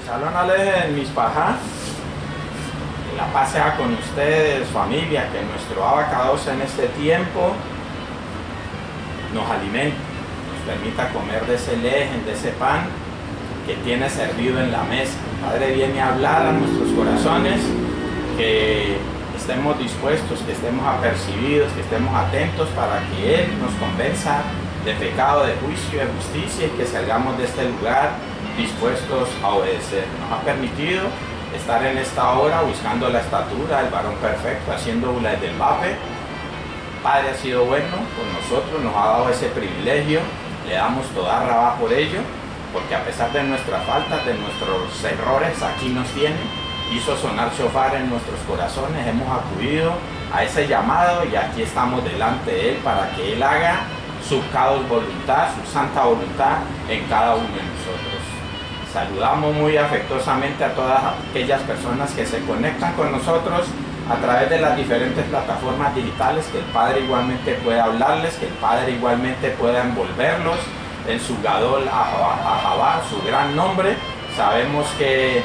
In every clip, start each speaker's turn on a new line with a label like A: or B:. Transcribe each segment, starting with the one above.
A: Shalom Alejem, mis pajas. Que la paz sea con ustedes, familia, que nuestro abacados en este tiempo nos alimente, nos permita comer de ese lejen, de ese pan que tiene servido en la mesa. El Padre viene a hablar a nuestros corazones, que estemos dispuestos, que estemos apercibidos, que estemos atentos para que Él nos convenza de pecado, de juicio, de justicia, y que salgamos de este lugar dispuestos a obedecer. Nos ha permitido estar en esta hora buscando la estatura del varón perfecto, haciendo burlas del vape. Padre ha sido bueno con nosotros, nos ha dado ese privilegio, le damos toda rabá por ello, porque a pesar de nuestras faltas, de nuestros errores, aquí nos tiene, hizo sonar shofar en nuestros corazones, hemos acudido a ese llamado y aquí estamos delante de Él para que Él haga su caos voluntad, su santa voluntad en cada uno de nosotros. Saludamos muy afectuosamente a todas aquellas personas que se conectan con nosotros a través de las diferentes plataformas digitales, que el Padre igualmente pueda hablarles, que el Padre igualmente pueda envolverlos en su Gadol Ahavá, su gran nombre. Sabemos que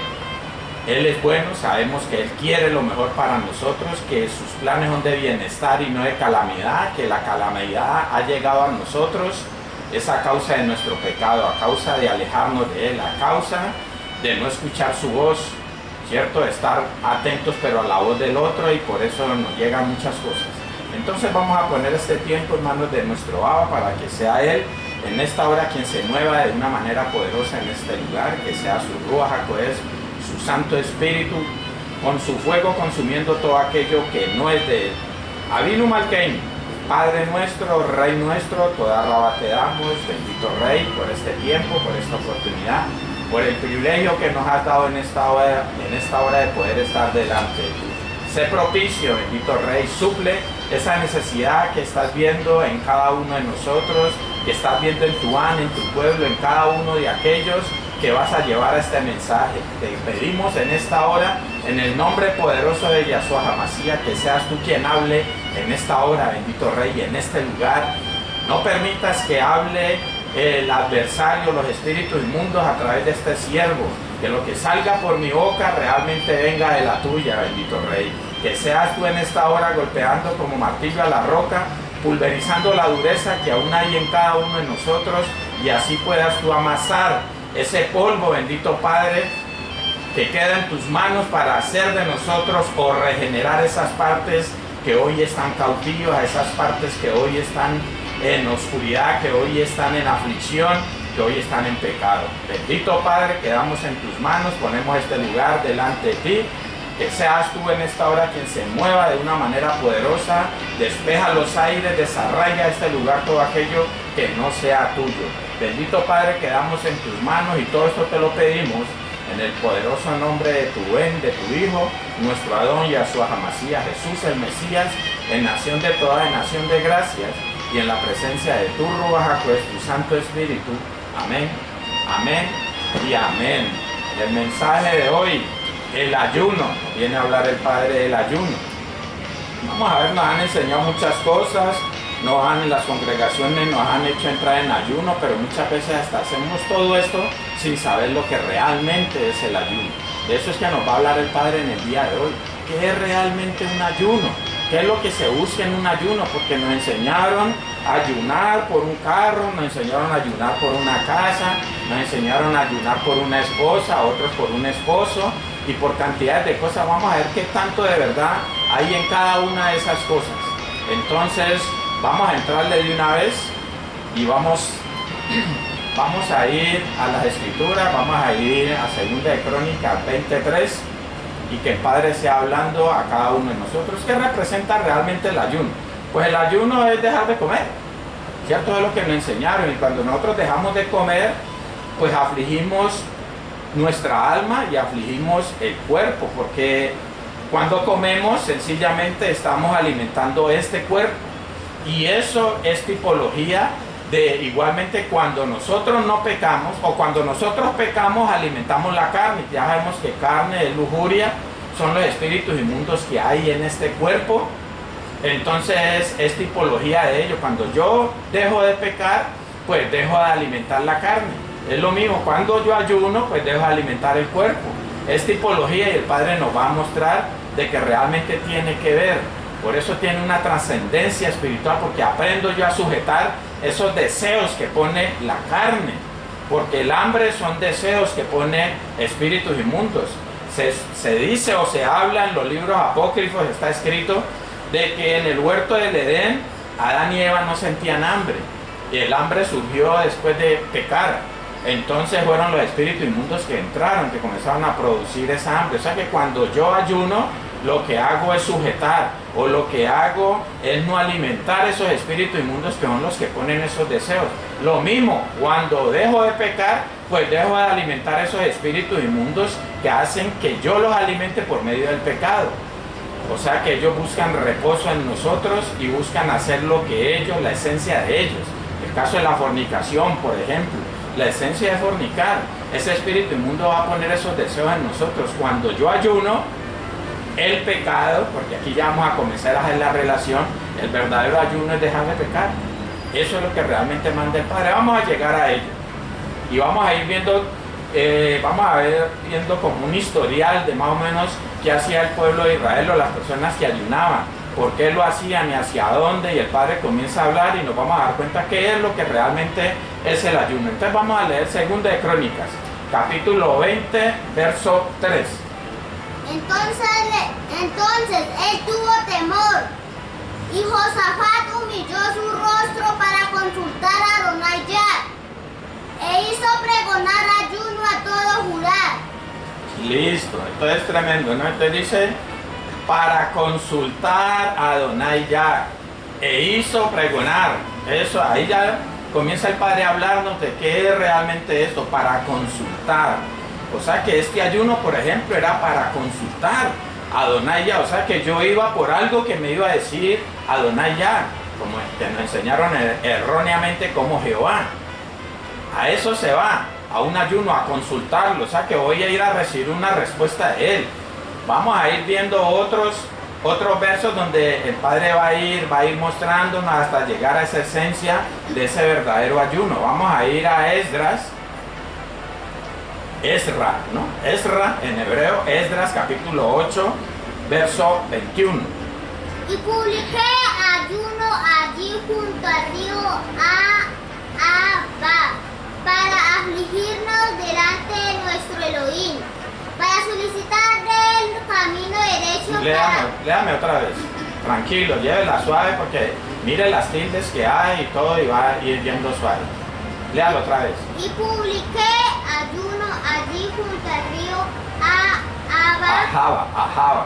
A: Él es bueno, sabemos que Él quiere lo mejor para nosotros, que sus planes son de bienestar y no de calamidad, que la calamidad ha llegado a nosotros es a causa de nuestro pecado, a causa de alejarnos de Él, a causa de no escuchar su voz, ¿cierto? De estar atentos pero a la voz del otro, y por eso nos llegan muchas cosas. Entonces vamos a poner este tiempo en manos de nuestro Abba para que sea Él en esta hora quien se mueva de una manera poderosa en este lugar, que sea su Ruach HaKodesh, su Santo Espíritu, con su fuego consumiendo todo aquello que no es de Él. Avinu Malkeinu, Padre nuestro, Rey nuestro, toda rabá te damos, bendito Rey, por este tiempo, por esta oportunidad, por el privilegio que nos has dado en esta hora de poder estar delante de ti. Sé propicio, bendito Rey, suple esa necesidad que estás viendo en cada uno de nosotros, que estás viendo en tu en tu pueblo, en cada uno de aquellos que vas a llevar a este mensaje. Te pedimos en esta hora, en el nombre poderoso de Yahshua HaMashiach, que seas tú quien hable en esta hora, bendito Rey, en este lugar. No permitas que hable el adversario, los espíritus inmundos a través de este siervo. Que lo que salga por mi boca realmente venga de la tuya, bendito Rey. Que seas tú en esta hora golpeando como martillo a la roca, pulverizando la dureza que aún hay en cada uno de nosotros, y así puedas tú amasar ese polvo, bendito Padre, que queda en tus manos para hacer de nosotros o regenerar esas partes que hoy están cautivas, esas partes que hoy están en oscuridad, que hoy están en aflicción, que hoy están en pecado. Bendito Padre, quedamos en tus manos, ponemos este lugar delante de ti. Que seas tú en esta hora quien se mueva de una manera poderosa, despeja los aires, desarraiga este lugar todo aquello que no sea tuyo. Bendito Padre, quedamos en tus manos y todo esto te lo pedimos en el poderoso nombre de tu de tu Hijo, nuestro Adón Yahshua HaMashiach, Jesús el Mesías, en nación de toda nación de gracias, y en la presencia de tu Ruach HaKodesh, tu Santo Espíritu. Amén, amén y amén. El mensaje de hoy, el ayuno. Viene a hablar el Padre del ayuno. Vamos a ver, nos han enseñado muchas cosas, las congregaciones nos han hecho entrar en ayuno, pero muchas veces hasta hacemos todo esto sin saber lo que realmente es el ayuno. De eso es que nos va a hablar el Padre en el día de hoy. ¿Qué es realmente un ayuno? ¿Qué es lo que se busca en un ayuno? Porque nos enseñaron a ayunar por un carro, nos enseñaron a ayunar por una casa, nos enseñaron a ayunar por una esposa, otros por un esposo, y por cantidades de cosas. Vamos a ver qué tanto de verdad hay en cada una de esas cosas. Entonces vamos a entrarle de una vez y vamos a ir a las escrituras, vamos a ir a 2 de Crónicas 23, y que el Padre sea hablando a cada uno de nosotros. ¿Qué representa realmente el ayuno? Pues el ayuno es dejar de comer, ¿cierto? Es lo que nos enseñaron, y cuando nosotros dejamos de comer, pues afligimos nuestra alma y afligimos el cuerpo, porque cuando comemos sencillamente estamos alimentando este cuerpo, y eso es tipología de igualmente cuando nosotros no pecamos, o cuando nosotros pecamos alimentamos la carne. Ya sabemos que carne es lujuria, son los espíritus inmundos que hay en este cuerpo. Entonces es tipología de ello. Cuando yo dejo de pecar, pues dejo de alimentar la carne. Es lo mismo, cuando yo ayuno, pues dejo alimentar el cuerpo. Es tipología y el Padre nos va a mostrar de que realmente tiene que ver. Por eso tiene una trascendencia espiritual, porque aprendo yo a sujetar esos deseos que pone la carne. Porque el hambre son deseos que pone espíritus inmundos. Se dice o se habla en los libros apócrifos, está escrito, de que en el huerto del Edén, Adán y Eva no sentían hambre. Y el hambre surgió después de pecar. Entonces fueron los espíritus inmundos que entraron, que comenzaron a producir esa hambre. O sea que cuando yo ayuno, lo que hago es sujetar, o lo que hago es no alimentar esos espíritus inmundos que son los que ponen esos deseos. Lo mismo, cuando dejo de pecar, pues dejo de alimentar esos espíritus inmundos que hacen que yo los alimente por medio del pecado. O sea que ellos buscan reposo en nosotros y buscan hacer lo que ellos, la esencia de ellos. El caso de la fornicación, por ejemplo, la esencia de fornicar, ese espíritu inmundo va a poner esos deseos en nosotros. Cuando yo ayuno, el pecado, porque aquí ya vamos a comenzar a hacer la relación, el verdadero ayuno es dejar de pecar. Eso es lo que realmente manda el Padre. Vamos a llegar a ello y vamos a ir viendo, viendo como un historial de más o menos qué hacía el pueblo de Israel o las personas que ayunaban, por qué lo hacían y hacia dónde, y el Padre comienza a hablar y nos vamos a dar cuenta qué es lo que realmente es el ayuno. Entonces vamos a leer 2 de Crónicas, capítulo 20, verso 3.
B: Entonces él tuvo temor, y Josafat humilló su rostro para consultar a Adonai-Yah, e hizo pregonar ayuno a todo Judá.
A: Listo, esto es tremendo, ¿no? Entonces dice, para consultar a Adonai-Yah, e hizo pregonar. Eso, ahí ya comienza el Padre a hablarnos de qué es realmente esto, para consultar. O sea que este ayuno, por ejemplo, era para consultar a Adonai-Yah. O sea que yo iba por algo que me iba a decir Adonai-Yah, como que nos enseñaron erróneamente como Jehová. A eso se va, a un ayuno, a consultarlo. O sea que voy a ir a recibir una respuesta de Él. Vamos a ir viendo otros versos donde el Padre va a ir mostrándonos hasta llegar a esa esencia de ese verdadero ayuno. Vamos a ir a Esdras. ¿No? Esra en hebreo, Esdras capítulo 8, verso 21.
B: Y publiqué ayuno allí junto al río Ahava, para afligirnos delante de nuestro Elohim, para solicitar del camino derecho.
A: Léame otra vez, tranquilo, llévela suave porque mire las tildes que hay y todo y va a ir yendo suave. Léalo otra vez.
B: Y publiqué ayuno allí junto al río Ahava.
A: Ajá.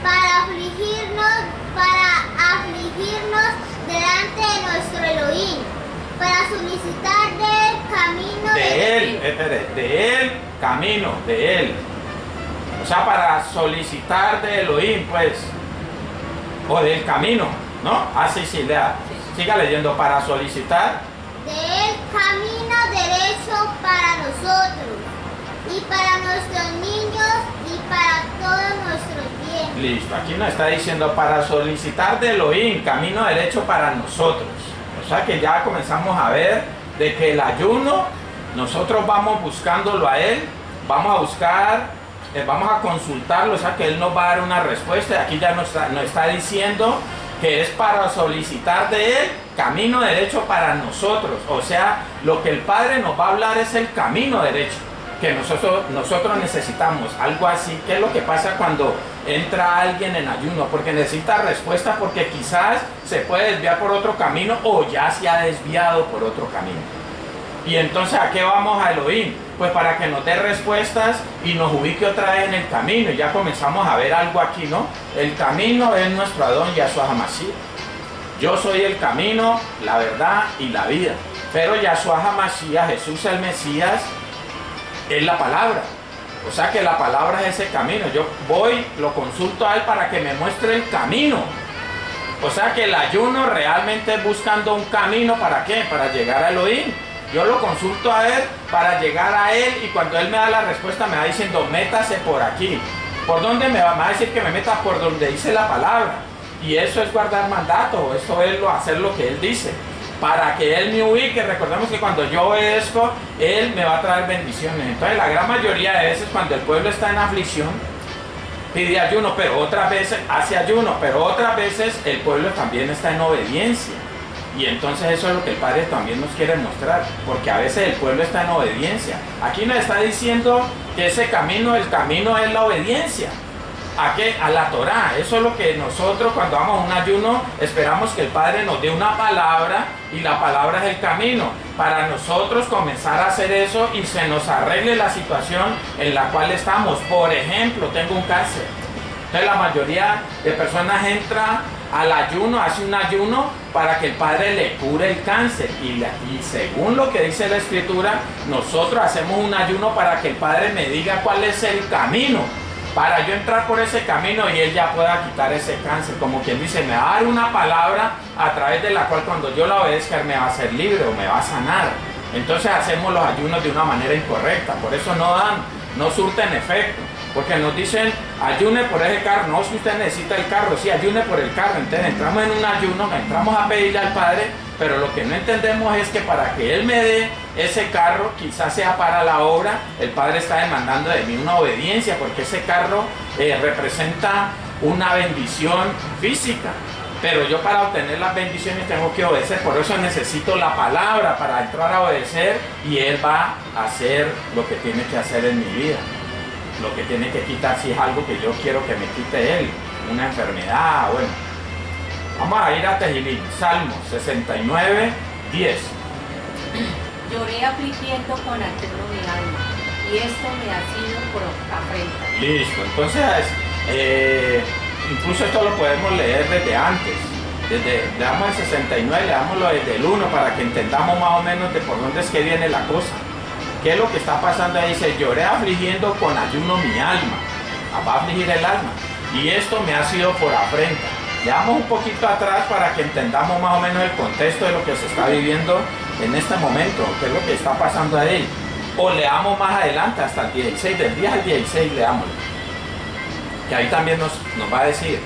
B: Para afligirnos delante de nuestro Elohim, para solicitar del camino
A: de él, camino, de él. O sea, para solicitar de Elohim, pues, o del camino, ¿no? Así sí, lea. Siga leyendo, para solicitar
B: del camino derecho para nosotros, y para nuestros niños, y para todos nuestros bienes.
A: Listo, aquí nos está diciendo para solicitar de Elohim, camino derecho para nosotros. O sea que ya comenzamos a ver de que el ayuno, nosotros vamos buscándolo a Él, vamos a buscar, vamos a consultarlo, o sea que Él nos va a dar una respuesta. Y aquí ya nos está diciendo que es para solicitar de Él camino derecho para nosotros. O sea, lo que el Padre nos va a hablar es el camino derecho que nosotros necesitamos. Algo así. ¿Qué es lo que pasa cuando entra alguien en ayuno? Porque necesita respuesta, porque quizás se puede desviar por otro camino o ya se ha desviado por otro camino. Y entonces, ¿a qué vamos a Elohim? Pues para que nos dé respuestas y nos ubique otra vez en el camino. Y ya comenzamos a ver algo aquí, ¿no? El camino es nuestro Adón Yahshua HaMashiach. Yo soy el camino, la verdad y la vida. Pero Yahshua HaMashiach, Jesús el Mesías, es la palabra. O sea que la palabra es ese camino. Yo voy, lo consulto a Él para que me muestre el camino. O sea que el ayuno realmente es buscando un camino. ¿Para qué? Para llegar a Elohim. Yo lo consulto a Él para llegar a Él, y cuando Él me da la respuesta me va diciendo, métase por aquí. ¿Por dónde me va? Me va a decir que me meta por donde dice la palabra. Y eso es guardar mandato, eso es hacer lo que Él dice. para que Él me ubique. Recordemos que cuando yo obedezco, Él me va a traer bendiciones. Entonces la gran mayoría de veces cuando el pueblo está en aflicción, pide ayuno, pero otras veces hace ayuno, pero otras veces el pueblo también está en obediencia. Y entonces eso es lo que el Padre también nos quiere mostrar, porque a veces el pueblo está en obediencia. Aquí nos está diciendo que ese camino, el camino es la obediencia. ¿A qué? A la Torá. Eso es lo que nosotros cuando vamos a un ayuno esperamos que el Padre nos dé una palabra, y la palabra es el camino, para nosotros comenzar a hacer eso y se nos arregle la situación en la cual estamos. Por ejemplo, tengo un cáncer. Entonces la mayoría de personas entra al ayuno, hace un ayuno para que el Padre le cure el cáncer, y según lo que dice la Escritura, nosotros hacemos un ayuno para que el Padre me diga cuál es el camino, para yo entrar por ese camino y Él ya pueda quitar ese cáncer. Como quien dice, me va a dar una palabra a través de la cual cuando yo la obedezca Él me va a hacer libre o me va a sanar. Entonces hacemos los ayunos de una manera incorrecta, por eso no surten efecto. Porque nos dicen, ayune por ese carro. No, si usted necesita el carro, sí, ayune por el carro. Entonces entramos en un ayuno, entramos a pedirle al Padre, pero lo que no entendemos es que para que Él me dé ese carro, quizás sea para la obra, el Padre está demandando de mí una obediencia, porque ese carro representa una bendición física. Pero yo para obtener las bendiciones tengo que obedecer, por eso necesito la palabra para entrar a obedecer, y Él va a hacer lo que tiene que hacer en mi vida. Lo que tiene que quitar, si es algo que yo quiero que me quite Él, una enfermedad, bueno. Vamos a ir a Tehillim, Salmo 69, 10.
C: Lloré afligiendo con ayuno mi alma, y esto me ha sido por afrenta.
A: Listo, entonces, incluso esto lo podemos leer desde antes. Le damos el 69, le damos lo desde el 1 para que entendamos más o menos de por dónde es que viene la cosa. ¿Qué es lo que está pasando ahí? Dice, lloré afligiendo con ayuno mi alma. Va a afligir el alma. Y esto me ha sido por afrenta. Leamos un poquito atrás para que entendamos más o menos el contexto de lo que se está viviendo en este momento. ¿Qué es lo que está pasando ahí? O leamos más adelante, hasta el 16, del 10 al 16 leámoslo. Que ahí también nos va a decir.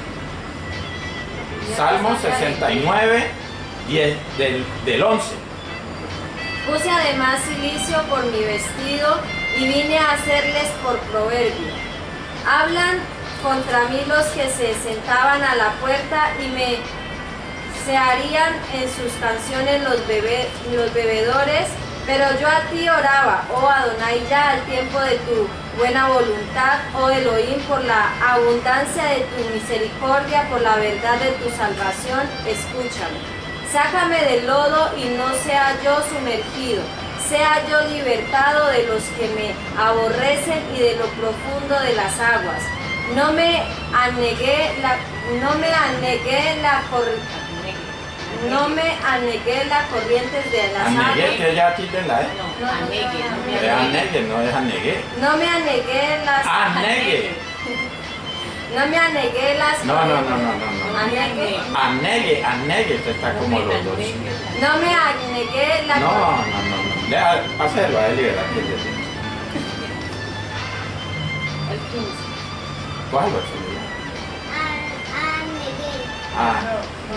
A: Salmo 69, 10, del 11.
D: Puse además cilicio por mi vestido y vine a hacerles por proverbio. Hablan contra mí los que se sentaban a la puerta y me se harían en sus canciones los bebedores, pero yo a ti oraba, oh Adonai, ya al tiempo de tu buena voluntad, oh Elohim, por la abundancia de tu misericordia, por la verdad de tu salvación, escúchame. Sácame del lodo y no sea yo sumergido, sea yo libertado de los que me aborrecen y de lo profundo de las aguas. No me anegué las corrientes de las aguas.
A: Anegué, que ya quiten la
C: No, anegue,
A: no es anegué.
D: No me anegué las...
A: Anegue.
D: No me anegué las...
A: No.
D: Anegue.
A: Anegue, esto está como los dos.
D: No me anegué la...
A: No. Páselo a él y verá que le dice.
C: El 15.
A: ¿Cuál es?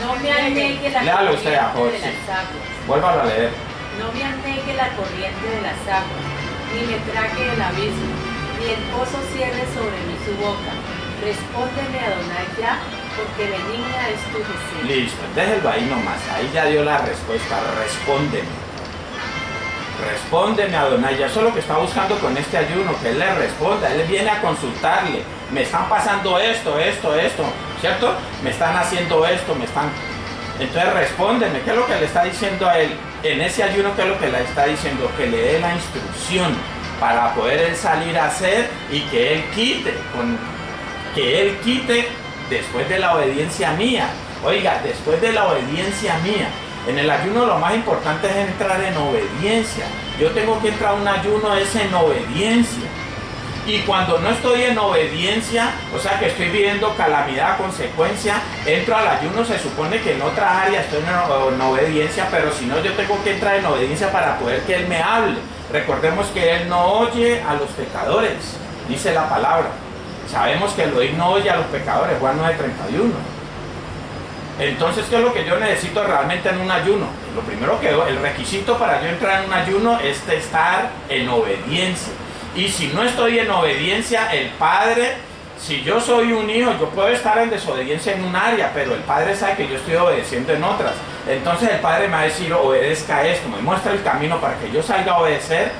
C: No me anegue la
A: Léalo
C: corriente
A: usted, Jorge.
C: de las aguas.
A: Vuélvalo a leer.
C: No me anegue la corriente de las aguas, ni me trague el abismo, ni el pozo cierre sobre mí su boca. Respóndeme, Adonai, ya, porque benigna es tu gesed.
A: Listo, déjelo ahí nomás. Ahí ya dio la respuesta. Respóndeme. Respóndeme, Adonai. Ya eso es lo que está buscando con este ayuno, que Él le responda. Él viene a consultarle. Me están pasando esto, ¿cierto? Me están haciendo esto, Entonces respóndeme. ¿Qué es lo que le está diciendo a Él? En ese ayuno, ¿qué es lo que le está diciendo? Que le dé la instrucción para poder Él salir a hacer y que Él quite después de la obediencia mía. Oiga, después de la obediencia mía. En el ayuno lo más importante es entrar en obediencia. Yo tengo que entrar a un ayuno es en obediencia. Y cuando no estoy en obediencia, o sea que estoy viviendo calamidad, consecuencia, entro al ayuno, se supone que en otra área estoy en obediencia, pero si no, yo tengo que entrar en obediencia para poder que Él me hable. Recordemos que Él no oye a los pecadores, dice la palabra. Sabemos que Elohim no oye a los pecadores, Juan 9:31. Entonces, ¿qué es lo que yo necesito realmente en un ayuno? Lo primero que el requisito para yo entrar en un ayuno es de estar en obediencia. Y si no estoy en obediencia, el Padre, si yo soy un hijo, yo puedo estar en desobediencia en un área, pero el Padre sabe que yo estoy obedeciendo en otras. Entonces el Padre me va a decir, obedezca esto, me muestra el camino para que yo salga a obedecer.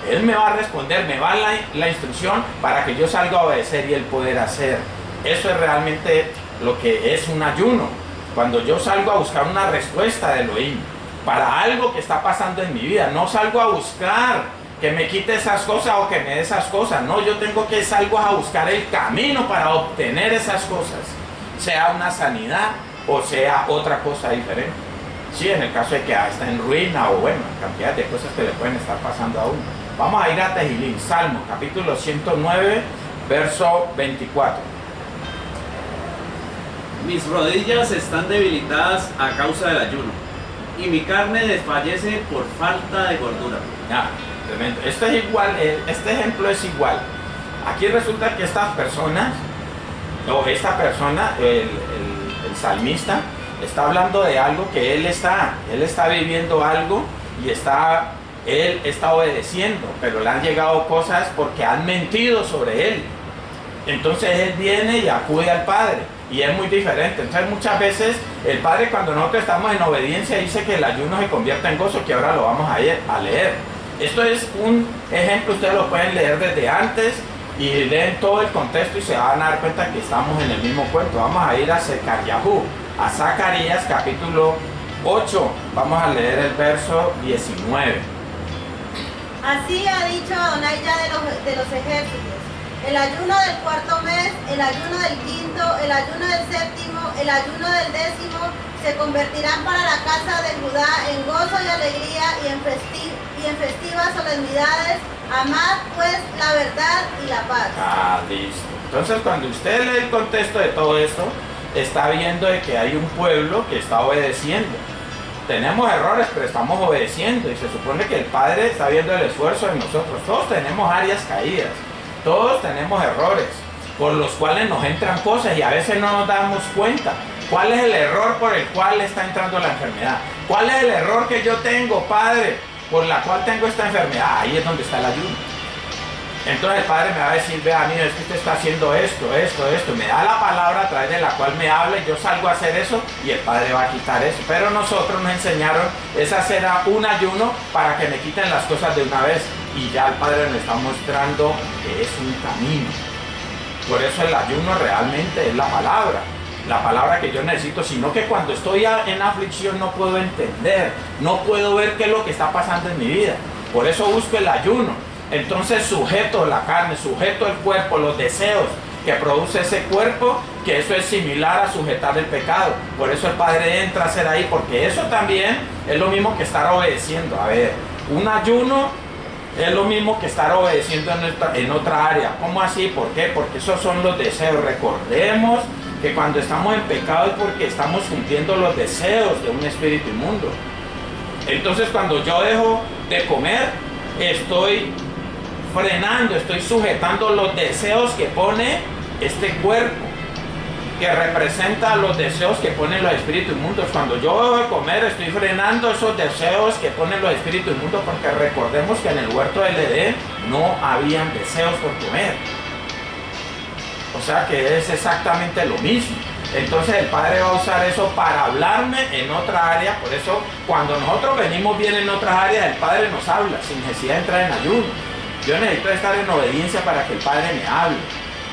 A: Él me va a responder, me va a dar la instrucción para que yo salga a obedecer y Él poder hacer. Eso es realmente lo que es un ayuno. Cuando yo salgo a buscar una respuesta de Elohim para algo que está pasando en mi vida, no salgo a buscar que me quite esas cosas o que me dé esas cosas. No, yo tengo que salgo a buscar el camino para obtener esas cosas, sea una sanidad o sea otra cosa diferente. Sí, en el caso de que está en ruina o bueno, cantidad de cosas que le pueden estar pasando a uno. Vamos a ir a Tehillim, Salmo, capítulo 109, verso 24.
E: Mis rodillas están debilitadas a causa del ayuno, y mi carne desfallece por falta de gordura.
A: Ya, tremendo. Esto es igual, este ejemplo es igual. Aquí resulta que estas personas, o esta persona, el salmista, está hablando de algo que él está viviendo algo y él está obedeciendo, pero le han llegado cosas porque han mentido sobre él. Entonces él viene y acude al Padre. Y es muy diferente. Entonces muchas veces el Padre, cuando nosotros estamos en obediencia, dice que el ayuno se convierta en gozo, que ahora lo vamos a leer. Esto es un ejemplo, ustedes lo pueden leer desde antes y leen todo el contexto y se van a dar cuenta que estamos en el mismo cuento. Vamos a ir a Secariahú, a Zacarías capítulo 8. Vamos a leer el verso 19.
F: Así ha dicho Adonai ya de los ejércitos. El ayuno del cuarto mes, el ayuno del quinto, el ayuno del séptimo, el ayuno del décimo, se convertirán para la casa de Judá en gozo y alegría y en festivas solemnidades. Amad pues la verdad y la paz.
A: Listo. Entonces cuando usted lee el contexto de todo esto, está viendo de que hay un pueblo que está obedeciendo. Tenemos errores, pero estamos obedeciendo y se supone que el Padre está viendo el esfuerzo de nosotros. Todos tenemos áreas caídas. Todos tenemos errores por los cuales nos entran cosas y a veces no nos damos cuenta. ¿Cuál es el error por el cual está entrando la enfermedad? ¿Cuál es el error que yo tengo, Padre, por la cual tengo esta enfermedad? Ahí es donde está el ayuno. Entonces el Padre me va a decir, vea, mira, es que usted está haciendo esto. Me da la palabra a través de la cual me habla y yo salgo a hacer eso y el Padre va a quitar eso. Pero nosotros nos enseñaron es hacer un ayuno para que me quiten las cosas de una vez. Y ya el Padre me está mostrando que es un camino. Por eso el ayuno realmente es la palabra que yo necesito, sino que cuando estoy en aflicción no puedo entender, no puedo ver qué es lo que está pasando en mi vida. Por eso busco el ayuno. Entonces sujeto la carne, sujeto el cuerpo, los deseos que produce ese cuerpo, que eso es similar a sujetar el pecado. Por eso el Padre entra a hacer ahí, porque eso también es lo mismo que estar obedeciendo. A ver, un ayuno es lo mismo que estar obedeciendo en otra área. ¿Cómo así? ¿Por qué? Porque esos son los deseos. Recordemos que cuando estamos en pecado es porque estamos cumpliendo los deseos de un espíritu inmundo. Entonces cuando yo dejo de comer, estoy frenando, estoy sujetando los deseos que pone este cuerpo, que representa los deseos que ponen los espíritus inmundos. Cuando yo dejo de comer, estoy frenando esos deseos que ponen los espíritus inmundos, porque recordemos que en el huerto del Edén no habían deseos por comer. O sea que es exactamente lo mismo. Entonces el Padre va a usar eso para hablarme en otra área. Por eso cuando nosotros venimos bien en otras áreas, el Padre nos habla sin necesidad de entrar en ayuno. Yo necesito estar en obediencia para que el Padre me hable.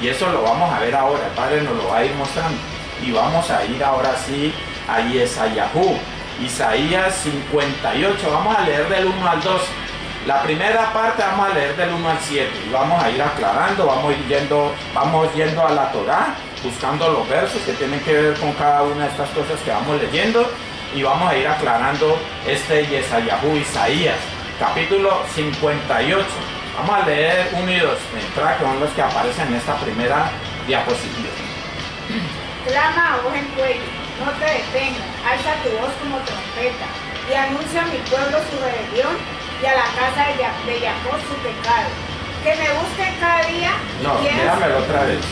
A: Y eso lo vamos a ver ahora, el Padre nos lo va a ir mostrando. Y vamos a ir ahora sí a Yesayahú, Isaías 58, vamos a leer del 1 al 2. La primera parte vamos a leer del 1 al 7 y vamos a ir aclarando, vamos yendo a la Torá, buscando los versos que tienen que ver con cada una de estas cosas que vamos leyendo y vamos a ir aclarando este Yesayahú, Isaías, capítulo 58. Vamos a leer 1 y 2, que son los que aparecen en esta primera diapositiva.
G: Clama a voz en cuello, no te detengas, alza tu voz como trompeta, y anuncia a mi pueblo su rebelión, y a la casa de Jacob su pecado. Que me busquen cada día.
A: No, dígamelo otra vez.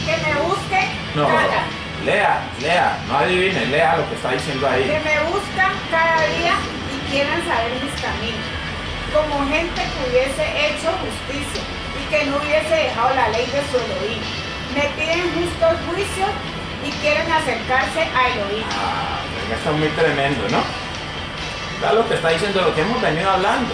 G: Que me busquen
A: No,
G: cada.
A: Lea, no adivine, lea lo que está diciendo ahí.
G: Que me buscan cada día y quieran saber mis caminos, como gente que hubiese hecho justicia y que no hubiese dejado la ley de su Elohim. Me piden justos juicios y quieren acercarse a Elohim.
A: Esto es muy tremendo, ¿no? Vea lo que está diciendo, lo que hemos venido hablando.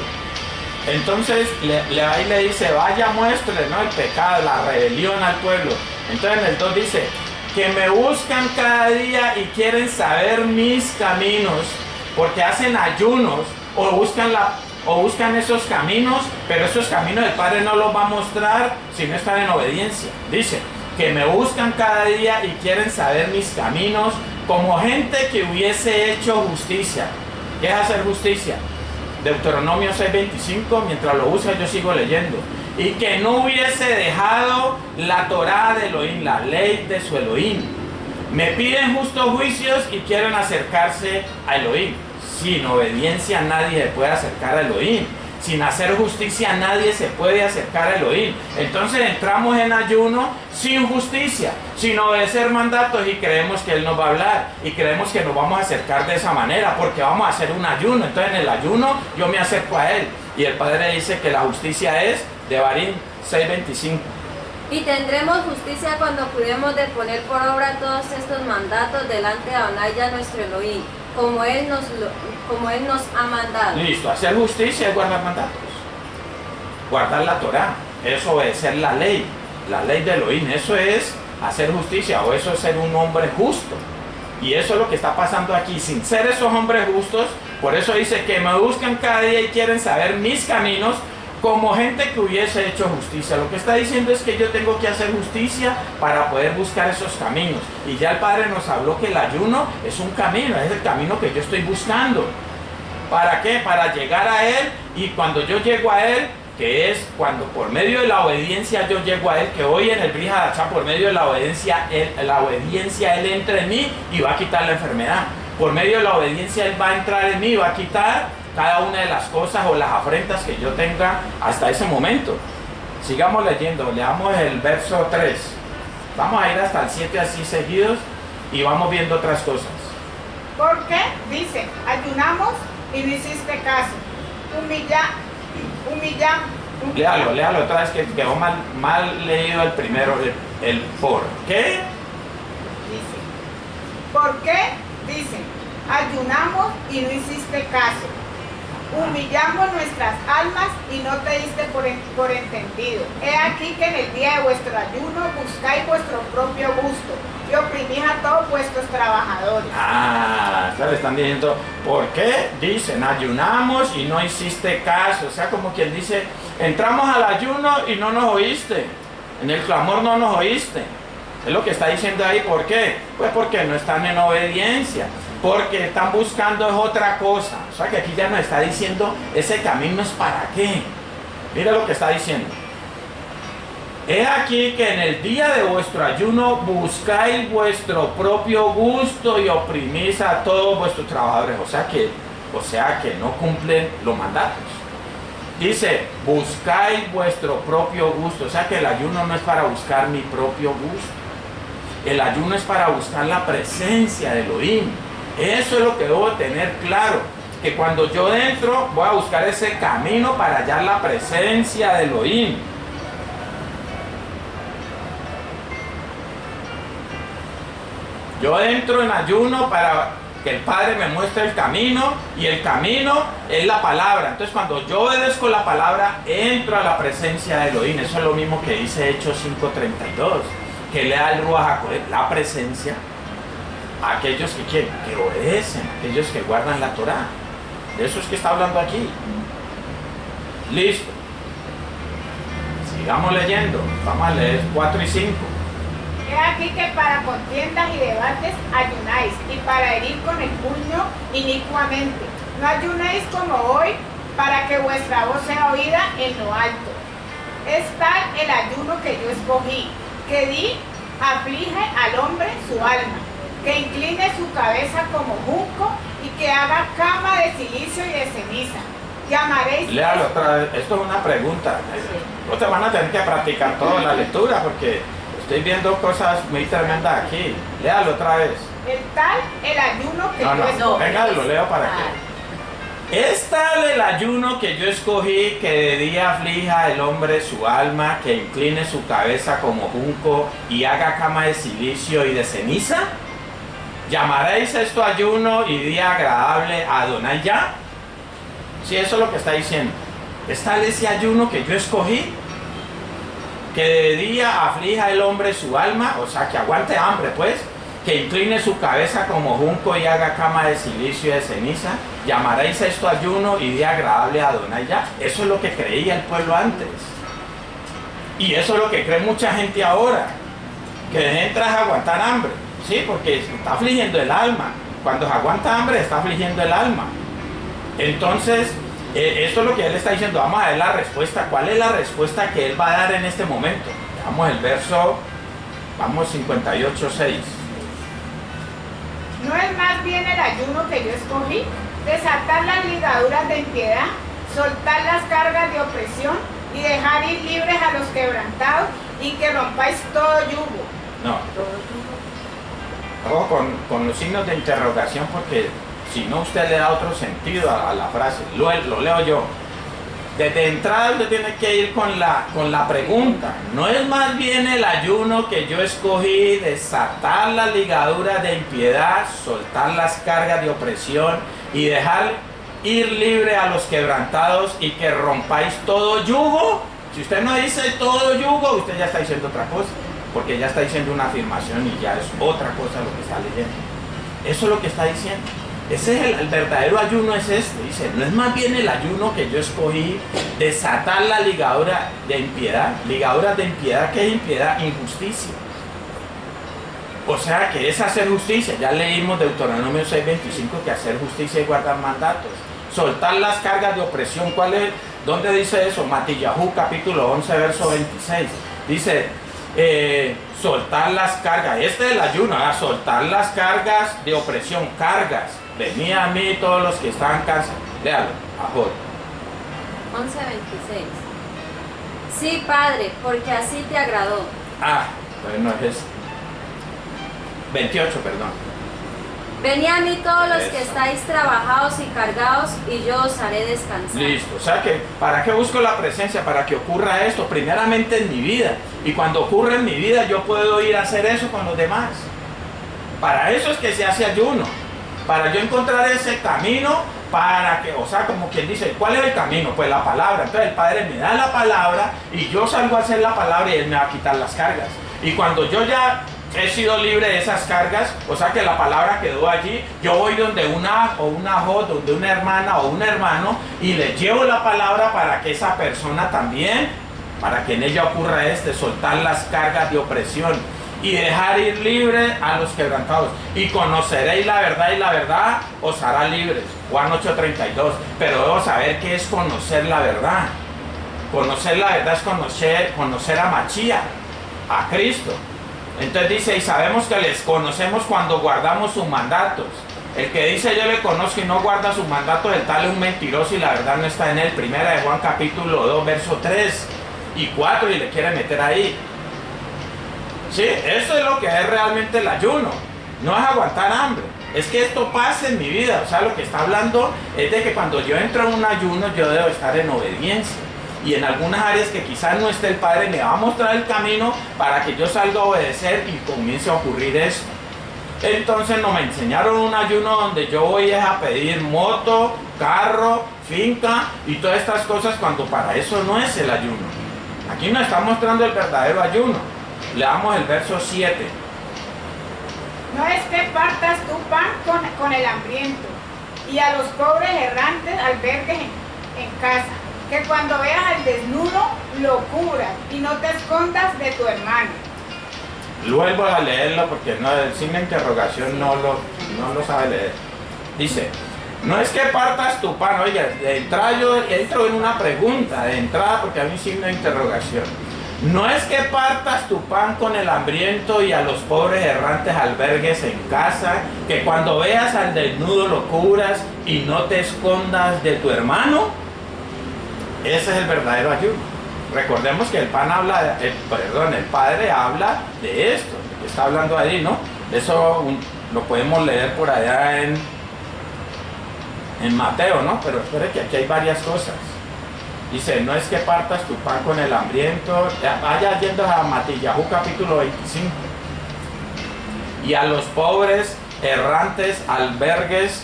A: Entonces, ahí le dice, vaya, muéstrele, ¿no? El pecado, la rebelión al pueblo. Entonces en el 2 dice, que me buscan cada día y quieren saber mis caminos, porque hacen ayunos o buscan esos caminos, pero esos caminos el Padre no los va a mostrar si no están en obediencia. Dice, que me buscan cada día y quieren saber mis caminos, como gente que hubiese hecho justicia. ¿Qué es hacer justicia? Deuteronomio 6:25, mientras lo usa yo sigo leyendo. Y que no hubiese dejado la Torá de Elohim, la ley de su Elohim. Me piden justos juicios y quieren acercarse a Elohim. Sin obediencia nadie se puede acercar a Elohim. Sin hacer justicia nadie se puede acercar a Elohim. Entonces entramos en ayuno sin justicia, sin obedecer mandatos, y creemos que Él nos va a hablar y creemos que nos vamos a acercar de esa manera porque vamos a hacer un ayuno. Entonces en el ayuno yo me acerco a Él, y el Padre dice que la justicia es Devarim 6:25.
D: Y tendremos justicia cuando cuidemos de poner por obra todos estos mandatos delante de Adonai Yah nuestro Elohim, como Él nos ha mandado.
A: Listo, hacer justicia es guardar mandatos, guardar la Torá, es obedecer la ley de Elohim, eso es hacer justicia, o eso es ser un hombre justo. Y eso es lo que está pasando aquí, sin ser esos hombres justos. Por eso dice que me buscan cada día y quieren saber mis caminos, como gente que hubiese hecho justicia. Lo que está diciendo es que yo tengo que hacer justicia para poder buscar esos caminos. Y ya el Padre nos habló que el ayuno es un camino, es el camino que yo estoy buscando. ¿Para qué? Para llegar a Él, y cuando yo llego a Él, que es cuando por medio de la obediencia yo llego a Él, que hoy en el Brit Hadashah, por medio de la obediencia Él entra en mí y va a quitar la enfermedad. Por medio de la obediencia Él va a entrar en mí y va a quitar cada una de las cosas o las afrentas que yo tenga hasta ese momento. Sigamos leyendo, leamos el verso 3. Vamos a ir hasta el 7 así seguidos y vamos viendo otras cosas.
G: ¿Por qué? Dice, ayunamos y no hiciste caso.
A: Léalo otra vez, que quedó mal leído el primero, el por qué.
G: Dice, ¿por qué? Dice, ayunamos y no hiciste caso. Humillamos nuestras almas y no te diste por entendido. He aquí que en el día de vuestro ayuno buscáis vuestro propio gusto y oprimís a todos vuestros trabajadores.
A: Le están diciendo, ¿por qué? Dicen, ayunamos y no hiciste caso. O sea, como quien dice, entramos al ayuno y no nos oíste. En el clamor no nos oíste. Es lo que está diciendo ahí. ¿Por qué? Pues porque no están en obediencia. Porque están buscando es otra cosa. O sea que aquí ya nos está diciendo, ese camino es para qué. Mira lo que está diciendo. He aquí que en el día de vuestro ayuno buscáis vuestro propio gusto y oprimís a todos vuestros trabajadores. O sea que no cumplen los mandatos. Dice, buscáis vuestro propio gusto. O sea que el ayuno no es para buscar mi propio gusto. El ayuno es para buscar la presencia de Elohim. Eso es lo que debo tener claro, que cuando yo entro voy a buscar ese camino para hallar la presencia de Elohim. Yo entro en ayuno para que el Padre me muestre el camino, y el camino es la palabra. Entonces cuando yo obedezco la palabra, entro a la presencia de Elohim. Eso es lo mismo que dice Hechos 5:32, que le da el Ruach HaKodesh, la presencia, a aquellos que obedecen, aquellos que guardan la Torá. De eso es que está hablando aquí. Listo. Sigamos leyendo. Vamos a leer 4 y 5.
G: He aquí que para contiendas y debates ayunáis, y para herir con el puño inicuamente. No ayunéis como hoy, para que vuestra voz sea oída en lo alto. Es tal el ayuno que yo escogí, que aflige al hombre su alma, que incline su cabeza como junco y que haga cama de silicio y de ceniza. Llamaréis...
A: Léalo otra vez. Esto es una pregunta. Ustedes van a tener que practicar toda la lectura porque Estoy viendo cosas muy tremendas aquí. Léalo otra vez.
G: El ayuno que
A: No,
G: yo
A: no,
G: escogí.
A: venga, lo leo para que. Es tal el ayuno que yo escogí, que de día aflija el hombre su alma, que incline su cabeza como junco y haga cama de silicio y de ceniza. ¿Llamaréis esto ayuno y día agradable a Adonai Yah? Sí, eso es lo que está diciendo. Es tal ese ayuno que yo escogí, que de día aflija el hombre su alma, o sea, que aguante hambre, pues, que incline su cabeza como junco y haga cama de silicio y de ceniza. ¿Llamaréis esto ayuno y día agradable a Adonai Yah? Eso es lo que creía el pueblo antes. Y eso es lo que cree mucha gente ahora, que entra a aguantar hambre. Sí, porque está afligiendo el alma. Cuando se aguanta hambre, está afligiendo el alma. Entonces, esto es lo que él está diciendo. Vamos a ver la respuesta. ¿Cuál es la respuesta que él va a dar en este momento? Vamos el verso, vamos 58:6.
G: ¿No es más bien el ayuno que yo escogí? Desatar las ligaduras de impiedad, soltar las cargas de opresión y dejar ir libres a los quebrantados y que rompáis todo yugo.
A: No. Ojo con los signos de interrogación, porque si no usted le da otro sentido a la frase. Lo leo yo. Desde entrada usted tiene que ir con la pregunta. ¿No es más bien el ayuno que yo escogí, desatar las ligaduras de impiedad, soltar las cargas de opresión y dejar ir libre a los quebrantados y que rompáis todo yugo? Si usted no dice todo yugo, usted ya está diciendo otra cosa, porque ya está diciendo una afirmación y ya es otra cosa lo que está leyendo. Eso es lo que está diciendo. Ese es el verdadero ayuno, es este. Dice, no es más bien el ayuno que yo escogí, desatar la ligadura de impiedad. Ligaduras de impiedad, ¿qué es impiedad? Injusticia. O sea, que es hacer justicia. Ya leímos Deuteronomio 6:25 que hacer justicia y guardar mandatos. Soltar las cargas de opresión. ¿Cuál es? ¿Dónde dice eso? Matillahu capítulo 11 verso 26. Dice, soltar las cargas. Este es el ayuno, soltar las cargas de opresión. Cargas. Venid a mí todos los que están cansados. Léalo, Ajot.
D: 11:26. Sí, Padre, porque así te agradó.
A: Bueno, es 28, perdón.
D: Venid a mí todos los
A: Eso.
D: que estáis trabajados y cargados, y yo os haré descansar.
A: Listo, o sea que, ¿para qué busco la presencia? Para que ocurra esto, primeramente en mi vida. Y cuando ocurre en mi vida, yo puedo ir a hacer eso con los demás. Para eso es que se hace ayuno. Para yo encontrar ese camino, para que, o sea, como quien dice, ¿cuál es el camino? Pues la palabra. Entonces el Padre me da la palabra y yo salgo a hacer la palabra y Él me va a quitar las cargas. Y cuando yo ya he sido libre de esas cargas, o sea que la palabra quedó allí, yo voy donde una Ajot, donde una hermana o un hermano y le llevo la palabra para que esa persona también, para que en ella ocurra soltar las cargas de opresión y dejar ir libre a los quebrantados. Y conoceréis la verdad y la verdad os hará libres. Juan 8:32. Pero debo saber qué es conocer la verdad. Conocer la verdad es conocer a Mashiach, a Cristo. Entonces dice, y sabemos que les conocemos cuando guardamos sus mandatos. El que dice yo le conozco y no guarda sus mandatos, el tal es un mentiroso y la verdad no está en él. Primera de Juan capítulo 2, verso 3 y 4 y le quiere meter ahí. Sí, eso es lo que es realmente el ayuno. No es aguantar hambre. Es que esto pase en mi vida. O sea, lo que está hablando es de que cuando yo entro en un ayuno, yo debo estar en obediencia. Y en algunas áreas que quizás no esté el Padre, me va a mostrar el camino para que yo salga a obedecer y comience a ocurrir esto. Entonces nos me enseñaron un ayuno donde yo voy a pedir moto, carro, finca y todas estas cosas, cuando para eso no es el ayuno. Aquí nos está mostrando el verdadero ayuno. Leamos el verso 7.
G: No es que partas tu pan con el hambriento y a los pobres errantes albergues en casa, que cuando veas al desnudo lo cubras y no te escondas de tu hermano.
A: Vuelvo a leerlo porque no, el signo de interrogación no lo sabe leer. Dice, no es que partas tu pan. Oiga, de entrada yo entro en una pregunta, de entrada, porque hay un signo de interrogación. No es que partas tu pan con el hambriento y a los pobres errantes albergues en casa, que cuando veas al desnudo lo cubras y no te escondas de tu hermano. Ese es el verdadero ayuno. recordemos que el pan habla, el Padre habla de esto, que está hablando ahí, ¿no? Eso lo podemos leer por allá en Mateo, ¿no? Pero espere que aquí hay varias cosas. Dice, no es que partas tu pan con el hambriento. Vaya yendo a Matillahu capítulo 25. Y a los pobres, errantes, albergues.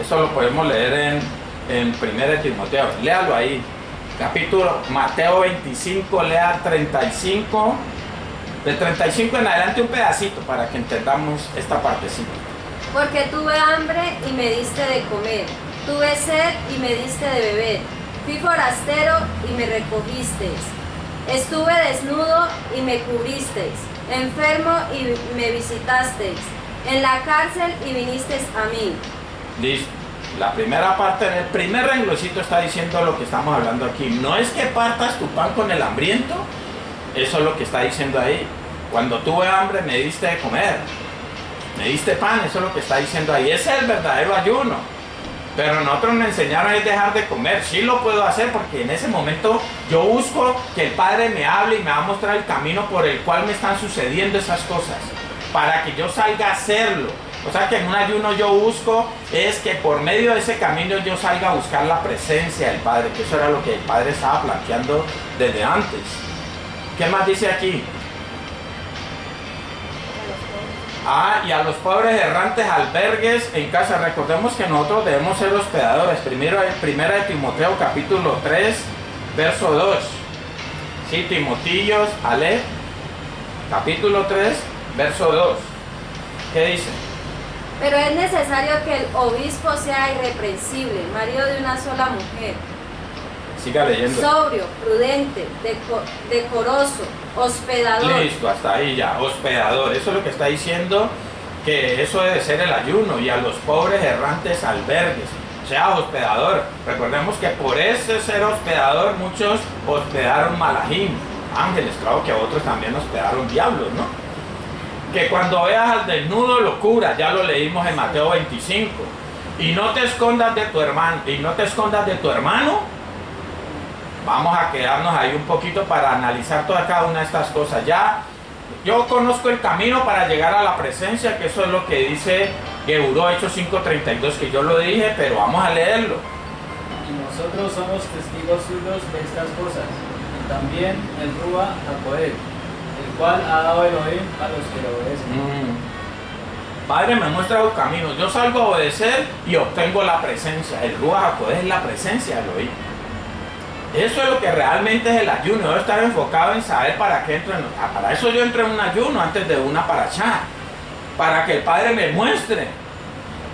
A: Eso lo podemos leer en 1 Timoteo. Léalo ahí. Capítulo Mateo 25, lea 35. De 35 en adelante un pedacito para que entendamos esta partecita.
D: Porque tuve hambre y me diste de comer, tuve sed y me diste de beber, fui forastero y me recogisteis, estuve desnudo y me cubristeis, enfermo y me visitasteis, en la cárcel y vinisteis a mí.
A: Listo. La primera parte, en el primer rengloncito está diciendo lo que estamos hablando aquí. No es que partas tu pan con el hambriento, eso es lo que está diciendo ahí. Cuando tuve hambre me diste de comer. Me diste pan, eso es lo que está diciendo ahí. Ese es el verdadero ayuno. Pero nosotros me enseñaron a dejar de comer. Sí lo puedo hacer porque en ese momento yo busco que el Padre me hable y me va a mostrar el camino por el cual me están sucediendo esas cosas. Para que yo salga a hacerlo. O sea que en un ayuno yo busco es que por medio de ese camino yo salga a buscar la presencia del Padre. Que eso era lo que el Padre estaba planteando desde antes. ¿Qué más dice aquí? Y a los pobres errantes, albergues en casa. Recordemos que nosotros debemos ser hospedadores. Primera de Timoteo capítulo 3, verso 2. Sí, Timotillos, Ale, capítulo 3, verso 2. ¿Qué dice?
D: Pero es necesario que el obispo sea irreprensible, marido de una sola mujer.
A: Siga leyendo.
D: Sobrio, prudente, decoroso, hospedador.
A: Listo, hasta ahí ya, hospedador. Eso es lo que está diciendo, que eso debe ser el ayuno. Y a los pobres errantes, albergues. Sea hospedador. Recordemos que por ese ser hospedador muchos hospedaron malajim, ángeles. Claro que otros también hospedaron diablos, ¿no? Que cuando veas al desnudo lo cubras, ya lo leímos en Mateo 25. Y no te escondas de tu hermano, Vamos a quedarnos ahí un poquito para analizar toda cada una de estas cosas. Ya yo conozco el camino para llegar a la presencia, que eso es lo que dice Geburó, Hechos 5:32, que yo lo dije, pero vamos a leerlo.
H: Y nosotros somos testigos suyos de estas cosas, y también el Rúa HaKodesh, el cual ha dado Elohim a los que lo obedecen.
A: Padre me muestra los caminos, yo salgo a obedecer y obtengo la presencia. El Rúa HaKodesh es la presencia de Elohim. Eso es lo que realmente es el ayuno. Debo estar enfocado en saber para qué entro. Para eso yo entro en un ayuno antes de una parashá. Para que el Padre me muestre.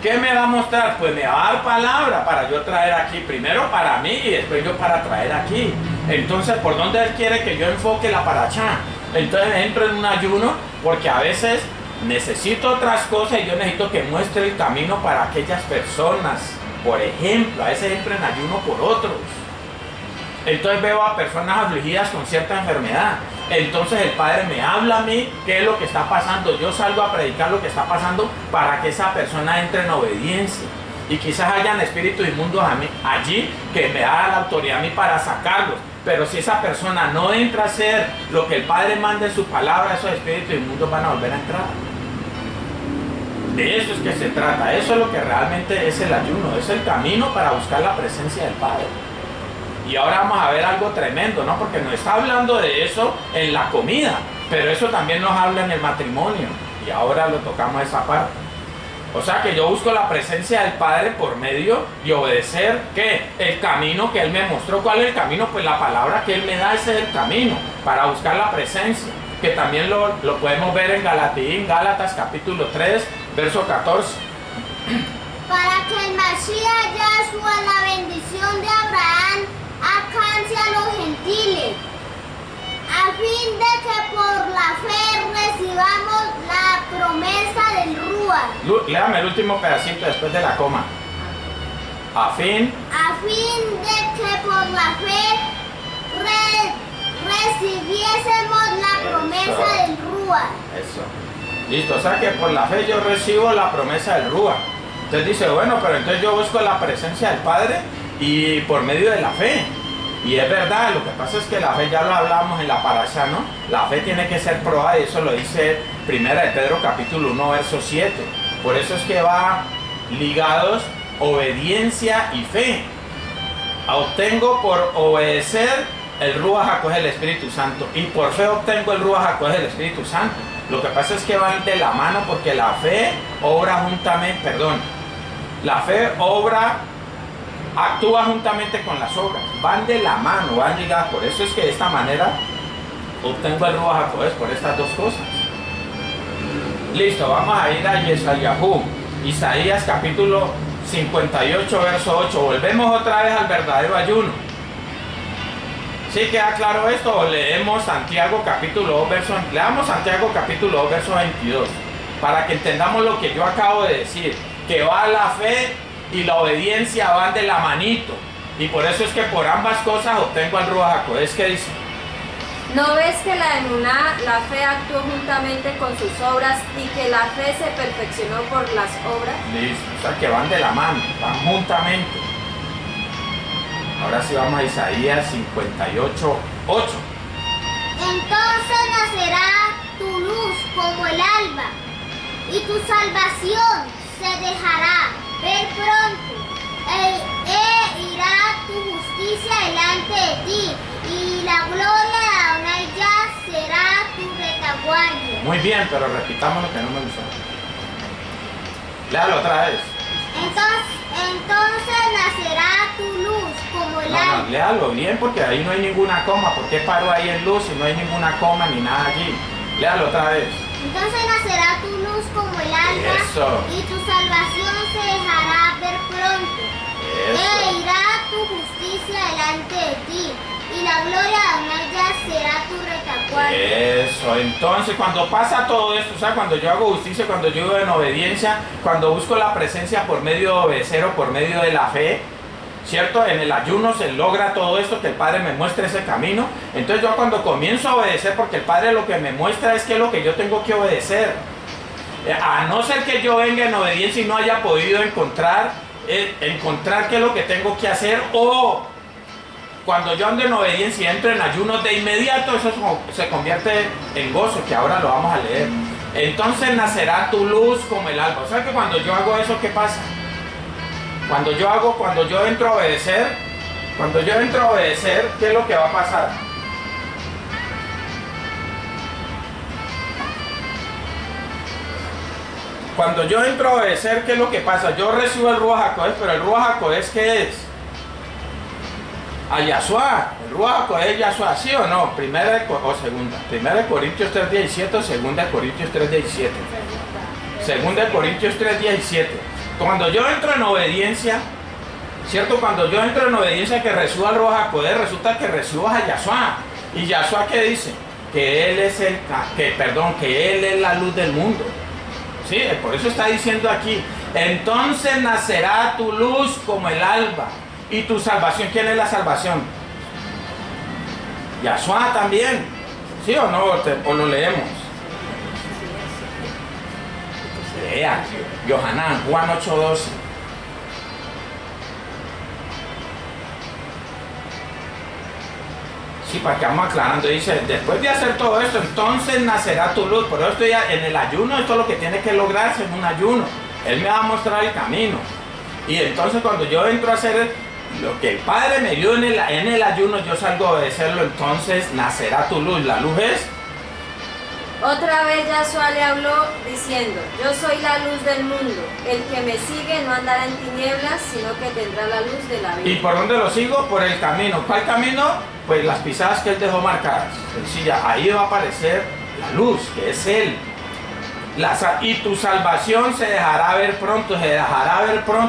A: ¿Qué me va a mostrar? Pues me va a dar palabra para yo traer aquí. Primero para mí y después yo para traer aquí. Entonces, ¿por dónde Él quiere que yo enfoque la parashá? Entonces entro en un ayuno porque a veces necesito otras cosas y yo necesito que muestre el camino para aquellas personas. Por ejemplo, a veces entro en ayuno por otros. Entonces veo a personas afligidas con cierta enfermedad. Entonces el Padre me habla a mí qué es lo que está pasando. Yo salgo a predicar lo que está pasando para que esa persona entre en obediencia. Y quizás hayan espíritus inmundos allí que me da la autoridad a mí para sacarlos. Pero si esa persona no entra a hacer lo que el Padre manda en su palabra, esos espíritus inmundos van a volver a entrar. De eso es que se trata. Eso es lo que realmente es el ayuno. Es el camino para buscar la presencia del Padre. Y ahora vamos a ver algo tremendo, ¿no? Porque nos está hablando de eso en la comida, pero eso también nos habla en el matrimonio. Y ahora lo tocamos esa parte. O sea que yo busco la presencia del Padre por medio de obedecer, ¿qué? El camino que Él me mostró. ¿Cuál es el camino? Pues la palabra que Él me da, ese es el camino para buscar la presencia. Que también lo podemos ver en Gálatas capítulo 3, verso 14.
B: Para que el Mashiach Yahshua, la bendición de Abraham, alcance a los gentiles, a fin de que por la fe recibamos la promesa del Rúa.
A: Léame el último pedacito después de la coma. A fin
B: de que por la fe recibiésemos la promesa del Rúa.
A: Eso. Listo, o sea que por la fe yo recibo la promesa del Rúa. Entonces dice, bueno, pero entonces yo busco la presencia del Padre y por medio de la fe. Y es verdad, lo que pasa es que la fe, ya lo hablamos en la parasha, ¿no? La fe tiene que ser probada y eso lo dice 1 de Pedro capítulo 1, verso 7. Por eso es que va ligados obediencia y fe. Obtengo por obedecer el Ruach HaKodesh, el Espíritu Santo, y por fe obtengo el Ruach HaKodesh, el Espíritu Santo. Lo que pasa es que van de la mano porque la fe obra juntamente, la fe actúa juntamente con las obras, van de la mano, van ligadas. Por eso es que de esta manera obtengo el Ruach HaKodesh, por estas dos cosas. Listo, vamos a ir a Yeshayahu, Isaías capítulo 58, verso 8. Volvemos otra vez al verdadero ayuno. ¿Sí queda claro esto? O leemos Santiago capítulo 2, leamos Santiago capítulo 2, verso 22, para que entendamos lo que yo acabo de decir, que va la fe y la obediencia van de la manito, y por eso es que por ambas cosas obtengo el Ruach HaKodesh. ¿Qué dice?
D: ¿No ves que la emuná, la fe actuó juntamente con sus obras y que la fe se perfeccionó por las obras?
A: Listo, o sea que van de la mano, van juntamente. Ahora sí vamos a Isaías 58, 8.
B: Entonces nacerá tu luz como el alba, y tu salvación se dejará ver pronto. Irá tu justicia delante de ti, y la gloria de Adonai Yah será tu retaguardia.
A: Muy bien, pero repitamos lo que no me gustó. Léalo otra vez.
B: Entonces nacerá tu luz como el alba.
A: No, léalo bien porque ahí no hay ninguna coma. ¿Por qué paro ahí en luz y no hay ninguna coma ni nada allí? Léalo otra vez.
B: Entonces nacerá tu luz como el alba.
A: Eso.
B: Y tu salvación se dejará ver pronto.
A: Eso.
B: Irá tu justicia delante de ti, y la gloria de Adonai Yah será tu retaguardia.
A: Eso, entonces cuando pasa todo esto, o sea, cuando yo hago justicia, cuando yo vivo en obediencia, cuando busco la presencia por medio de obedecer o por medio de la fe, ¿cierto? En el ayuno se logra todo esto, que el Padre me muestre ese camino. Entonces yo cuando comienzo a obedecer, porque el Padre lo que me muestra es que es lo que yo tengo que obedecer. A no ser que yo venga en obediencia y no haya podido encontrar qué es lo que tengo que hacer, o cuando yo ando en obediencia y entro en ayuno, de inmediato eso se convierte en gozo, que ahora lo vamos a leer. Entonces nacerá tu luz como el alba. O sea que cuando yo hago eso, ¿qué pasa? Cuando yo entro a obedecer, ¿qué es lo que va a pasar? Cuando yo entro a obedecer, ¿qué es lo que pasa? Yo recibo el Ruach HaKodesh, pero el Ruach HaKodesh, ¿qué es? A Yahshua, el Ruach HaKodesh es Yahshua, ¿sí o no? Primera de Corintios 3:17 o segunda de Corintios 3:17. Segunda de Corintios 3:17. Cuando yo entro en obediencia, ¿cierto? Cuando yo entro en obediencia que recibo el Ruach HaKodesh, resulta que recibo a Yahshua. ¿Y Yahshua qué dice? Que Él es que Él es la luz del mundo. Sí, por eso está diciendo aquí, entonces nacerá tu luz como el alba y tu salvación. ¿Quién es la salvación? Yahshua también. ¿Sí o no? ¿O lo leemos? Lea, Yohanan, Juan 8:12. Sí, para que vamos aclarando, dice, después de hacer todo esto, entonces nacerá tu luz. Por eso estoy en el ayuno, esto es lo que tiene que lograrse en un ayuno. Él me va a mostrar el camino. Y entonces cuando yo entro a hacer lo que el Padre me dio en el ayuno, yo salgo a obedecerlo, entonces nacerá tu luz. La luz es...
D: Otra vez Yahshua le habló diciendo, yo soy la luz del mundo, el que me sigue no andará en tinieblas, sino que tendrá la luz de la vida.
A: ¿Y por dónde lo sigo? Por el camino. ¿Cuál camino? Pues las pisadas que Él dejó marcadas. Sencilla, ahí va a aparecer la luz, que es Él. Y tu salvación se dejará ver pronto,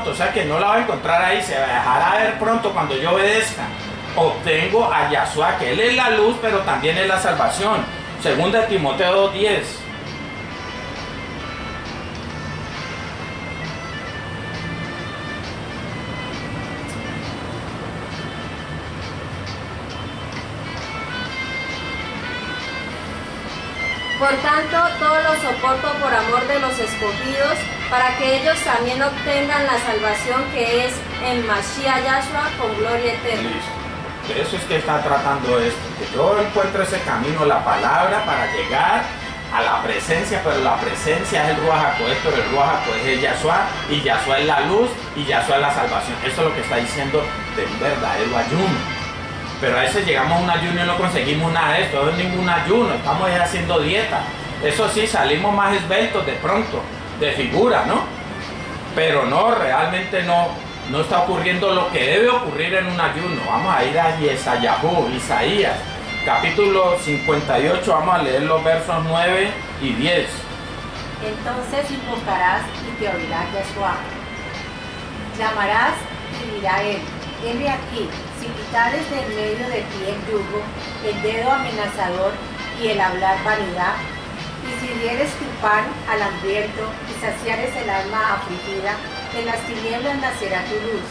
A: o sea que no la va a encontrar ahí, se dejará ver pronto cuando yo obedezca. Obtengo a Yahshua, que Él es la luz, pero también es la salvación. Segunda de Timoteo 2:10.
D: Por tanto, todo lo soporto por amor de los escogidos, para que ellos también obtengan la salvación que es en Mashiach Yahshua con gloria eterna.
A: Listo. De eso es que está tratando esto, que yo encuentro ese camino, la palabra, para llegar a la presencia, pero la presencia es el Ruach HaKodesh, pero el Ruach HaKodesh es Yahshua, y Yahshua es la luz, y Yahshua es la salvación. Eso es lo que está diciendo de un verdadero ayuno. Pero a veces llegamos a un ayuno y no conseguimos nada de esto, no es ningún ayuno, estamos ya haciendo dieta. Eso sí, salimos más esbeltos de pronto, de figura, ¿no? Pero no, realmente no está ocurriendo lo que debe ocurrir en un ayuno. Vamos a ir a Yesayahu, Isaías, capítulo 58, vamos a leer los versos 9 y 10.
C: Entonces invocarás y te oirá Yahshua. Llamarás y dirá él, heme aquí, si quitares de en medio de ti el yugo, el dedo amenazador y el hablar vanidad, y si dieres tu pan al hambriento y saciares el alma afligida, en las tinieblas nacerá tu luz,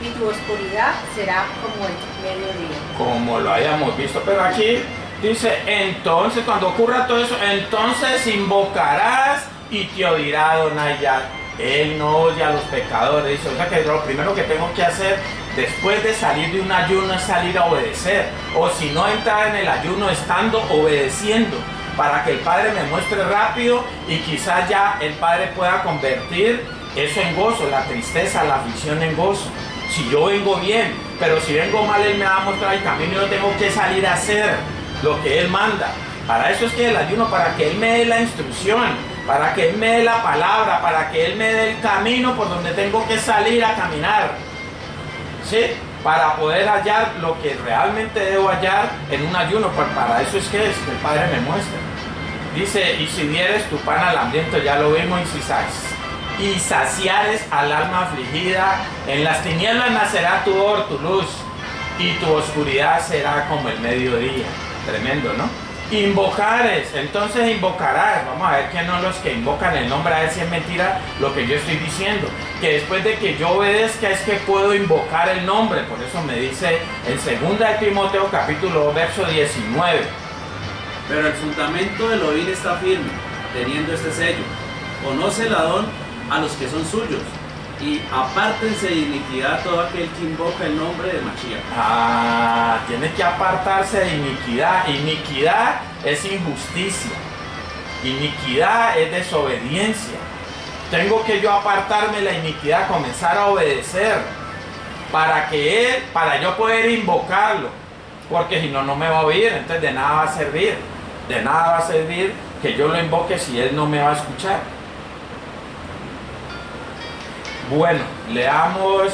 C: y tu oscuridad será como el mediodía.
A: Como lo hayamos visto, pero aquí dice, entonces, cuando ocurra todo eso, entonces invocarás y te oirá Adonai Yah. Él no oye a los pecadores, dice, o sea que lo primero que tengo que hacer después de salir de un ayuno es salir a obedecer, o si no, entrar en el ayuno estando obedeciendo, para que el Padre me muestre rápido y quizás ya el Padre pueda convertir eso en gozo, la tristeza, la aflicción en gozo. Si yo vengo bien, pero si vengo mal, Él me va a mostrar el camino y yo tengo que salir a hacer lo que Él manda. Para eso es que el ayuno, para que Él me dé la instrucción, para que Él me dé la palabra, para que Él me dé el camino por donde tengo que salir a caminar, ¿sí? Para poder hallar lo que realmente debo hallar en un ayuno. Pues para eso es que el Padre me muestra. Dice, y si dieres tu pan al hambriento, ya lo vimos, y saciares al alma afligida, en las tinieblas nacerá tu luz, y tu oscuridad será como el mediodía. Tremendo, ¿no? Invocares, entonces invocarás. Vamos a ver que no los que invocan el nombre, a ver si es mentira lo que yo estoy diciendo, que después de que yo obedezca es que puedo invocar el nombre. Por eso me dice en 2 de Timoteo capítulo 2 verso 19.
E: Pero el fundamento del oír está firme, teniendo este sello. Conoce el Adón a los que son suyos, y apártense de iniquidad todo aquel que invoca el nombre de Mashiach.
A: Tiene que apartarse de iniquidad. Iniquidad es injusticia. Iniquidad es desobediencia. Tengo que yo apartarme de la iniquidad, comenzar a obedecer, para yo poder invocarlo. Porque si no, no me va a oír, entonces de nada va a servir. De nada va a servir que yo lo invoque si Él no me va a escuchar. Bueno, leamos,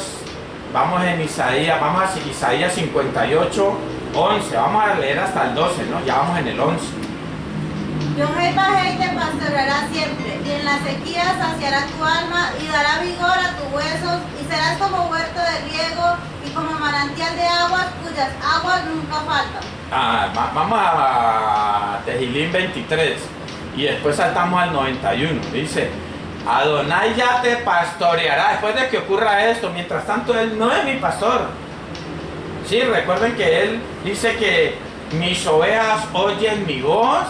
A: vamos a Isaías 58, 11, vamos a leer hasta el 12, ¿no? Ya vamos en el 11.
F: Yohei Bajei te pastoreará siempre, y en la sequía saciará tu alma, y dará vigor a tus huesos, y serás como huerto de riego, y como manantial de aguas, cuyas aguas nunca faltan.
A: Vamos a Tehillim 23, y después saltamos al 91, dice, Adonai Yah te pastoreará. Después de que ocurra esto, mientras tanto Él no es mi pastor. Sí, recuerden que Él dice que mis ovejas oyen mi voz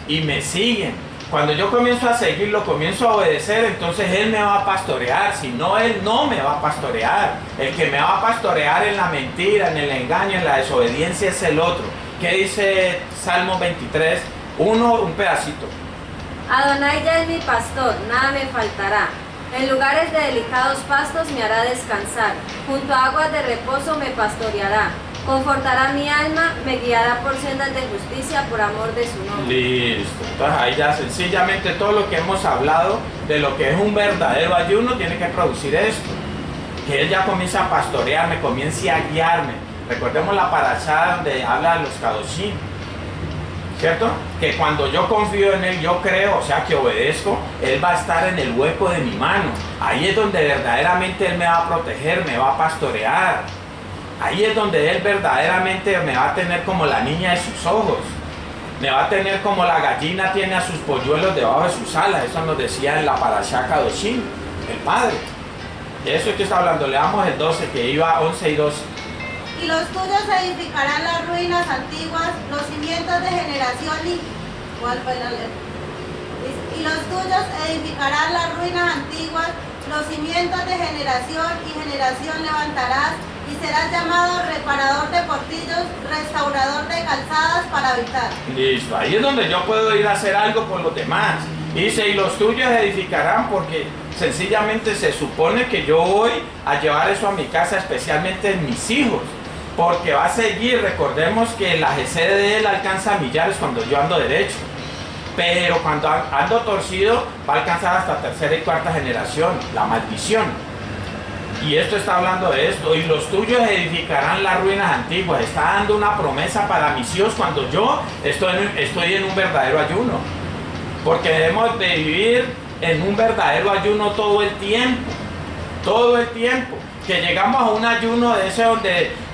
A: y me siguen. Cuando yo comienzo a seguirlo, comienzo a obedecer, entonces Él me va a pastorear. Si no, Él no me va a pastorear. El que me va a pastorear en la mentira, en el engaño, en la desobediencia es el otro. ¿Qué dice Salmo 23? Un pedacito.
D: Adonai Yah es mi pastor, nada me faltará. En lugares de delicados pastos me hará descansar. Junto a aguas de reposo me pastoreará. Confortará mi alma, me guiará por sendas de justicia por amor de su nombre.
A: Listo. Entonces ahí ya sencillamente todo lo que hemos hablado de lo que es un verdadero ayuno tiene que producir esto. Que Él ya comienza a pastorearme, comience a guiarme. Recordemos la parashá donde habla de los kadoshim, ¿cierto? Que cuando yo confío en Él, yo creo, o sea que obedezco, Él va a estar en el hueco de mi mano. Ahí es donde verdaderamente Él me va a proteger, me va a pastorear. Ahí es donde Él verdaderamente me va a tener como la niña de sus ojos. Me va a tener como la gallina tiene a sus polluelos debajo de sus alas. Eso nos decía en la parashá Kadoshim, el Padre. De eso es que está hablando. Leamos el 12, que iba 11 y 12.
F: Y los tuyos edificarán las ruinas antiguas, los cimientos de generación y... ¿Cuál fue la letra? Y los tuyos edificarán las ruinas antiguas, los cimientos de generación y generación levantarás, y serás llamado reparador de portillos, restaurador de calzadas para habitar.
A: Listo, ahí es donde yo puedo ir a hacer algo por los demás. Dice, y los tuyos edificarán, porque sencillamente se supone que yo voy a llevar eso a mi casa, especialmente en mis hijos, porque va a seguir. Recordemos que la GC de él alcanza millares cuando yo ando derecho, pero cuando ando torcido va a alcanzar hasta tercera y cuarta generación, la maldición. Y esto está hablando de esto, y los tuyos edificarán las ruinas antiguas. Está dando una promesa para mis hijos cuando yo estoy en un verdadero ayuno, porque debemos de vivir en un verdadero ayuno todo el tiempo, que llegamos a un ayuno de ese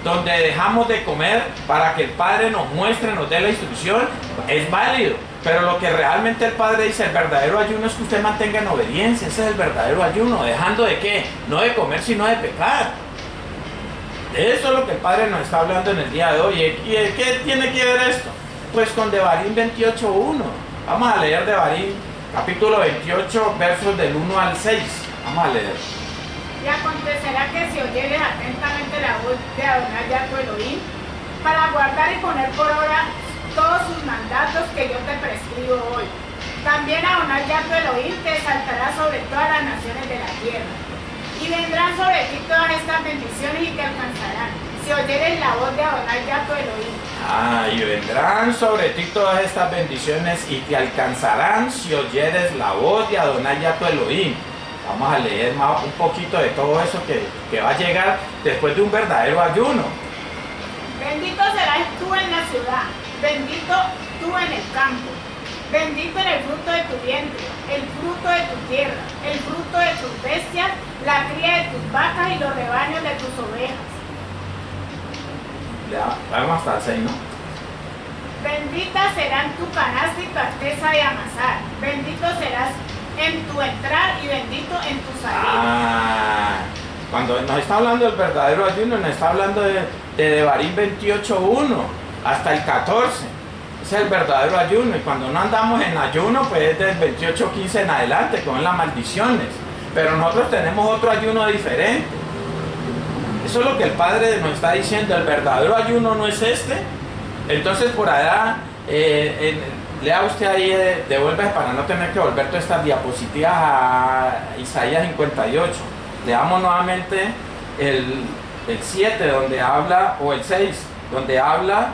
A: donde dejamos de comer para que el Padre nos muestre, nos dé la instrucción, es válido. Pero lo que realmente el Padre dice, el verdadero ayuno es que usted mantenga en obediencia. Ese es el verdadero ayuno. ¿Dejando de qué? No de comer, sino de pecar. De eso es lo que el Padre nos está hablando en el día de hoy. ¿Y qué tiene que ver esto? Pues con Devarim 28:1. Vamos a leer Devarim, capítulo 28, versos del 1 al 6. Vamos a leer.
G: Y acontecerá que si oyeres atentamente la voz de Adonai Yah tu Elohim, para guardar y poner por obra todos sus mandatos que yo te prescribo hoy. También Adonai Yah tu Elohim te exaltará sobre todas las naciones de la tierra. Y vendrán sobre ti todas estas bendiciones y te alcanzarán, si oyeres la voz de Adonai Yah tu Elohim.
A: Y vendrán sobre ti todas estas bendiciones y te alcanzarán si oyeres la voz de Adonai Yah tu Elohim. Vamos a leer un poquito de todo eso que va a llegar después de un verdadero ayuno.
G: Bendito serás tú en la ciudad, bendito tú en el campo, bendito en el fruto de tu vientre, el fruto de tu tierra, el fruto de tus bestias, la cría de tus vacas y los rebaños de tus ovejas.
A: Vamos hasta el 6, ¿no?
G: Bendita serán tu canasta y tu arteza de amasar, bendito serás en tu entrar y bendito en tu salir.
A: Cuando nos está hablando del verdadero ayuno, nos está hablando de Devarim 28:1 hasta el 14. Ese es el verdadero ayuno. Y cuando no andamos en ayuno, pues es del 28:15 en adelante, con las maldiciones. Pero nosotros tenemos otro ayuno diferente. Eso es lo que el Padre nos está diciendo. El verdadero ayuno no es este. Entonces por allá, lea usted ahí, devuelve para no tener que volver todas estas diapositivas a Isaías 58. Leamos nuevamente el 7 donde habla, o el 6, donde habla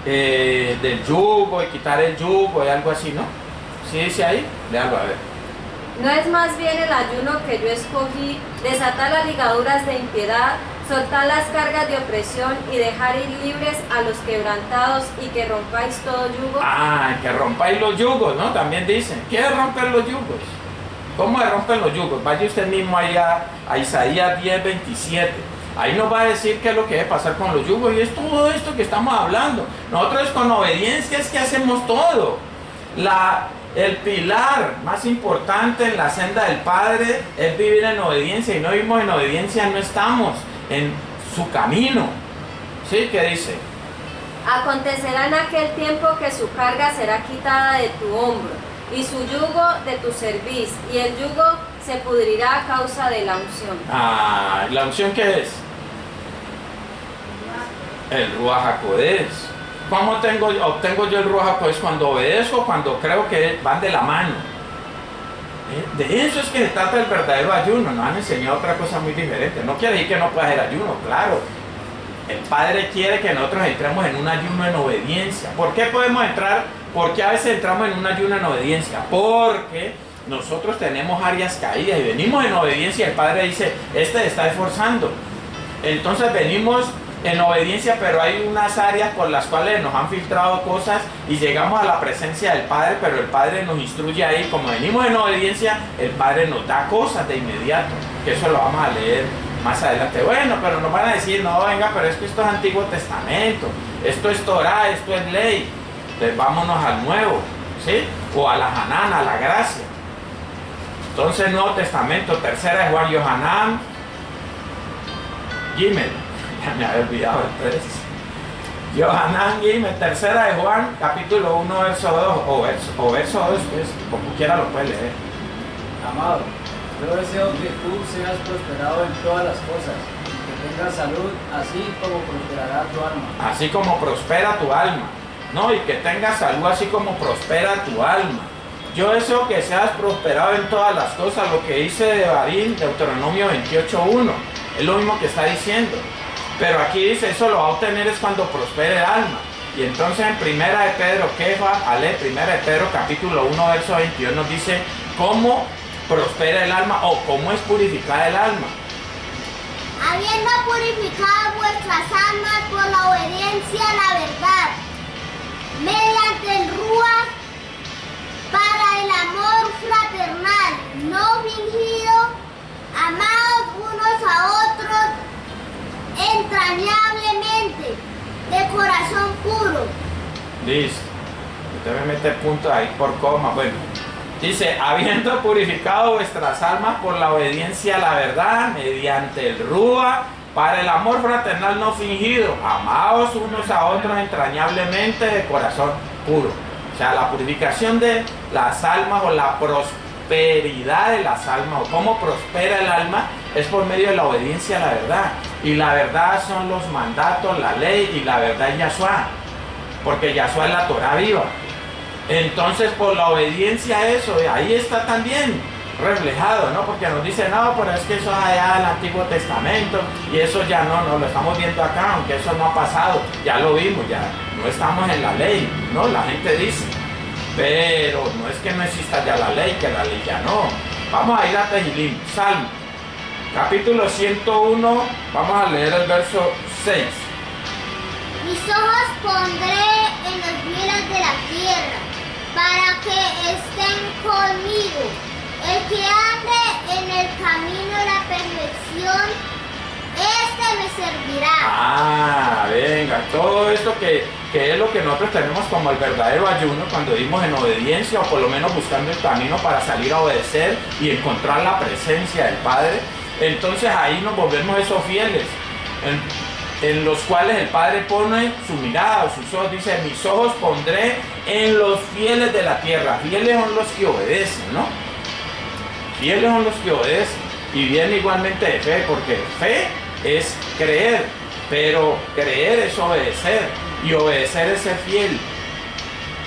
A: del yugo y quitar el yugo y algo así, ¿no? ¿Sí dice ahí? Léalo a ver.
D: ¿No es más bien el ayuno que yo escogí, desatar las ligaduras de impiedad, soltar las cargas de opresión y dejar ir libres a los quebrantados y que rompáis todo yugo?
A: Que rompáis los yugos, ¿no? También dicen, ¿quiere romper los yugos? ¿Cómo se rompen los yugos? Vaya usted mismo allá a Isaías 10:27. Ahí nos va a decir qué es lo que debe pasar con los yugos, y es todo esto que estamos hablando. Nosotros con obediencia es que hacemos todo. El pilar más importante en la senda del Padre es vivir en obediencia, y no vivimos en obediencia, no estamos en su camino. ¿Sí? ¿Qué dice?
D: Acontecerá en aquel tiempo que su carga será quitada de tu hombro y su yugo de tu cerviz, y el yugo se pudrirá a causa de la unción.
A: ¿La unción qué es? El Ruach HaKodesh. ¿Cómo obtengo yo el Ruach HaKodesh? Cuando obedezco, cuando creo que van de la mano. De eso es que se trata el verdadero ayuno. Nos han enseñado otra cosa muy diferente. No quiere decir que no pueda hacer ayuno, claro. El Padre quiere que nosotros entremos en un ayuno en obediencia. ¿Por qué podemos entrar? ¿Por qué a veces entramos en un ayuno en obediencia? Porque nosotros tenemos áreas caídas y venimos en obediencia, y el Padre dice, este está esforzando. Entonces venimos en obediencia, pero hay unas áreas por las cuales nos han filtrado cosas y llegamos a la presencia del Padre, pero el Padre nos instruye ahí. Como venimos en obediencia, el Padre nos da cosas de inmediato, que eso lo vamos a leer más adelante. Bueno, pero nos van a decir, no, venga, pero es que esto es Antiguo Testamento, esto es Torah, esto es ley. Entonces vámonos al Nuevo, ¿sí? O a la Hanán, a la gracia. Entonces, Nuevo Testamento, tercera de Juan, Yohanan, Gimel. Ya me había olvidado el 3. Yohanan, Gimel, tercera de Juan, capítulo 1, verso 2, o verso 2, pues, como quiera lo puede leer.
H: Amado, yo deseo que tú seas prosperado en todas las cosas, que tengas salud, así como prosperará tu alma.
A: Así como prospera tu alma. No, y que tengas salud así como prospera tu alma. Yo deseo que seas prosperado en todas las cosas, lo que dice Devarim, Deuteronomio 28:1. Es lo mismo que está diciendo. Pero aquí dice, eso lo va a obtener es cuando prospere el alma. Y entonces en Primera de Pedro, Primera de Pedro capítulo 1, verso 22 nos dice cómo prospera el alma o cómo es purificada el alma.
B: Habiendo purificado vuestras almas por la obediencia a la verdad, mediante el Ruach, para el amor fraternal, no fingido, amados unos a otros entrañablemente, de corazón puro.
A: Listo. Usted me mete puntos ahí por coma. Bueno, dice, habiendo purificado vuestras almas por la obediencia a la verdad, mediante el Ruach, para el amor fraternal no fingido, amados unos a otros entrañablemente de corazón puro. O sea, la purificación de las almas o la prosperidad de las almas, o cómo prospera el alma, es por medio de la obediencia a la verdad. Y la verdad son los mandatos, la ley, y la verdad es Yahshua, porque Yahshua es la Torah viva. Entonces, por la obediencia a eso, ahí está también reflejado, ¿no? Porque nos dice, no, pero es que eso es allá del Antiguo Testamento, y eso ya no lo estamos viendo acá, aunque eso no ha pasado, ya lo vimos, ya no estamos en la ley, ¿no? La gente dice, pero no es que no exista ya la ley, que la ley ya no. Vamos a ir a Tehilim, Salmo, capítulo 101, vamos a leer el verso 6.
B: Mis ojos pondré en los fieles de la tierra, para que estén conmigo. El que ande en el camino de la perfección, este me servirá.
A: Ah, venga, todo esto que es lo que nosotros tenemos como el verdadero ayuno, cuando vivimos en obediencia, o por lo menos buscando el camino para salir a obedecer y encontrar la presencia del Padre. Entonces ahí nos volvemos esos fieles, en los cuales el Padre pone su mirada o sus ojos. Dice, mis ojos pondré en los fieles de la tierra. Fieles son los que obedecen, ¿no? Fieles son los que obedecen. Y viene igualmente de fe, porque fe es creer, pero creer es obedecer, y obedecer es ser fiel.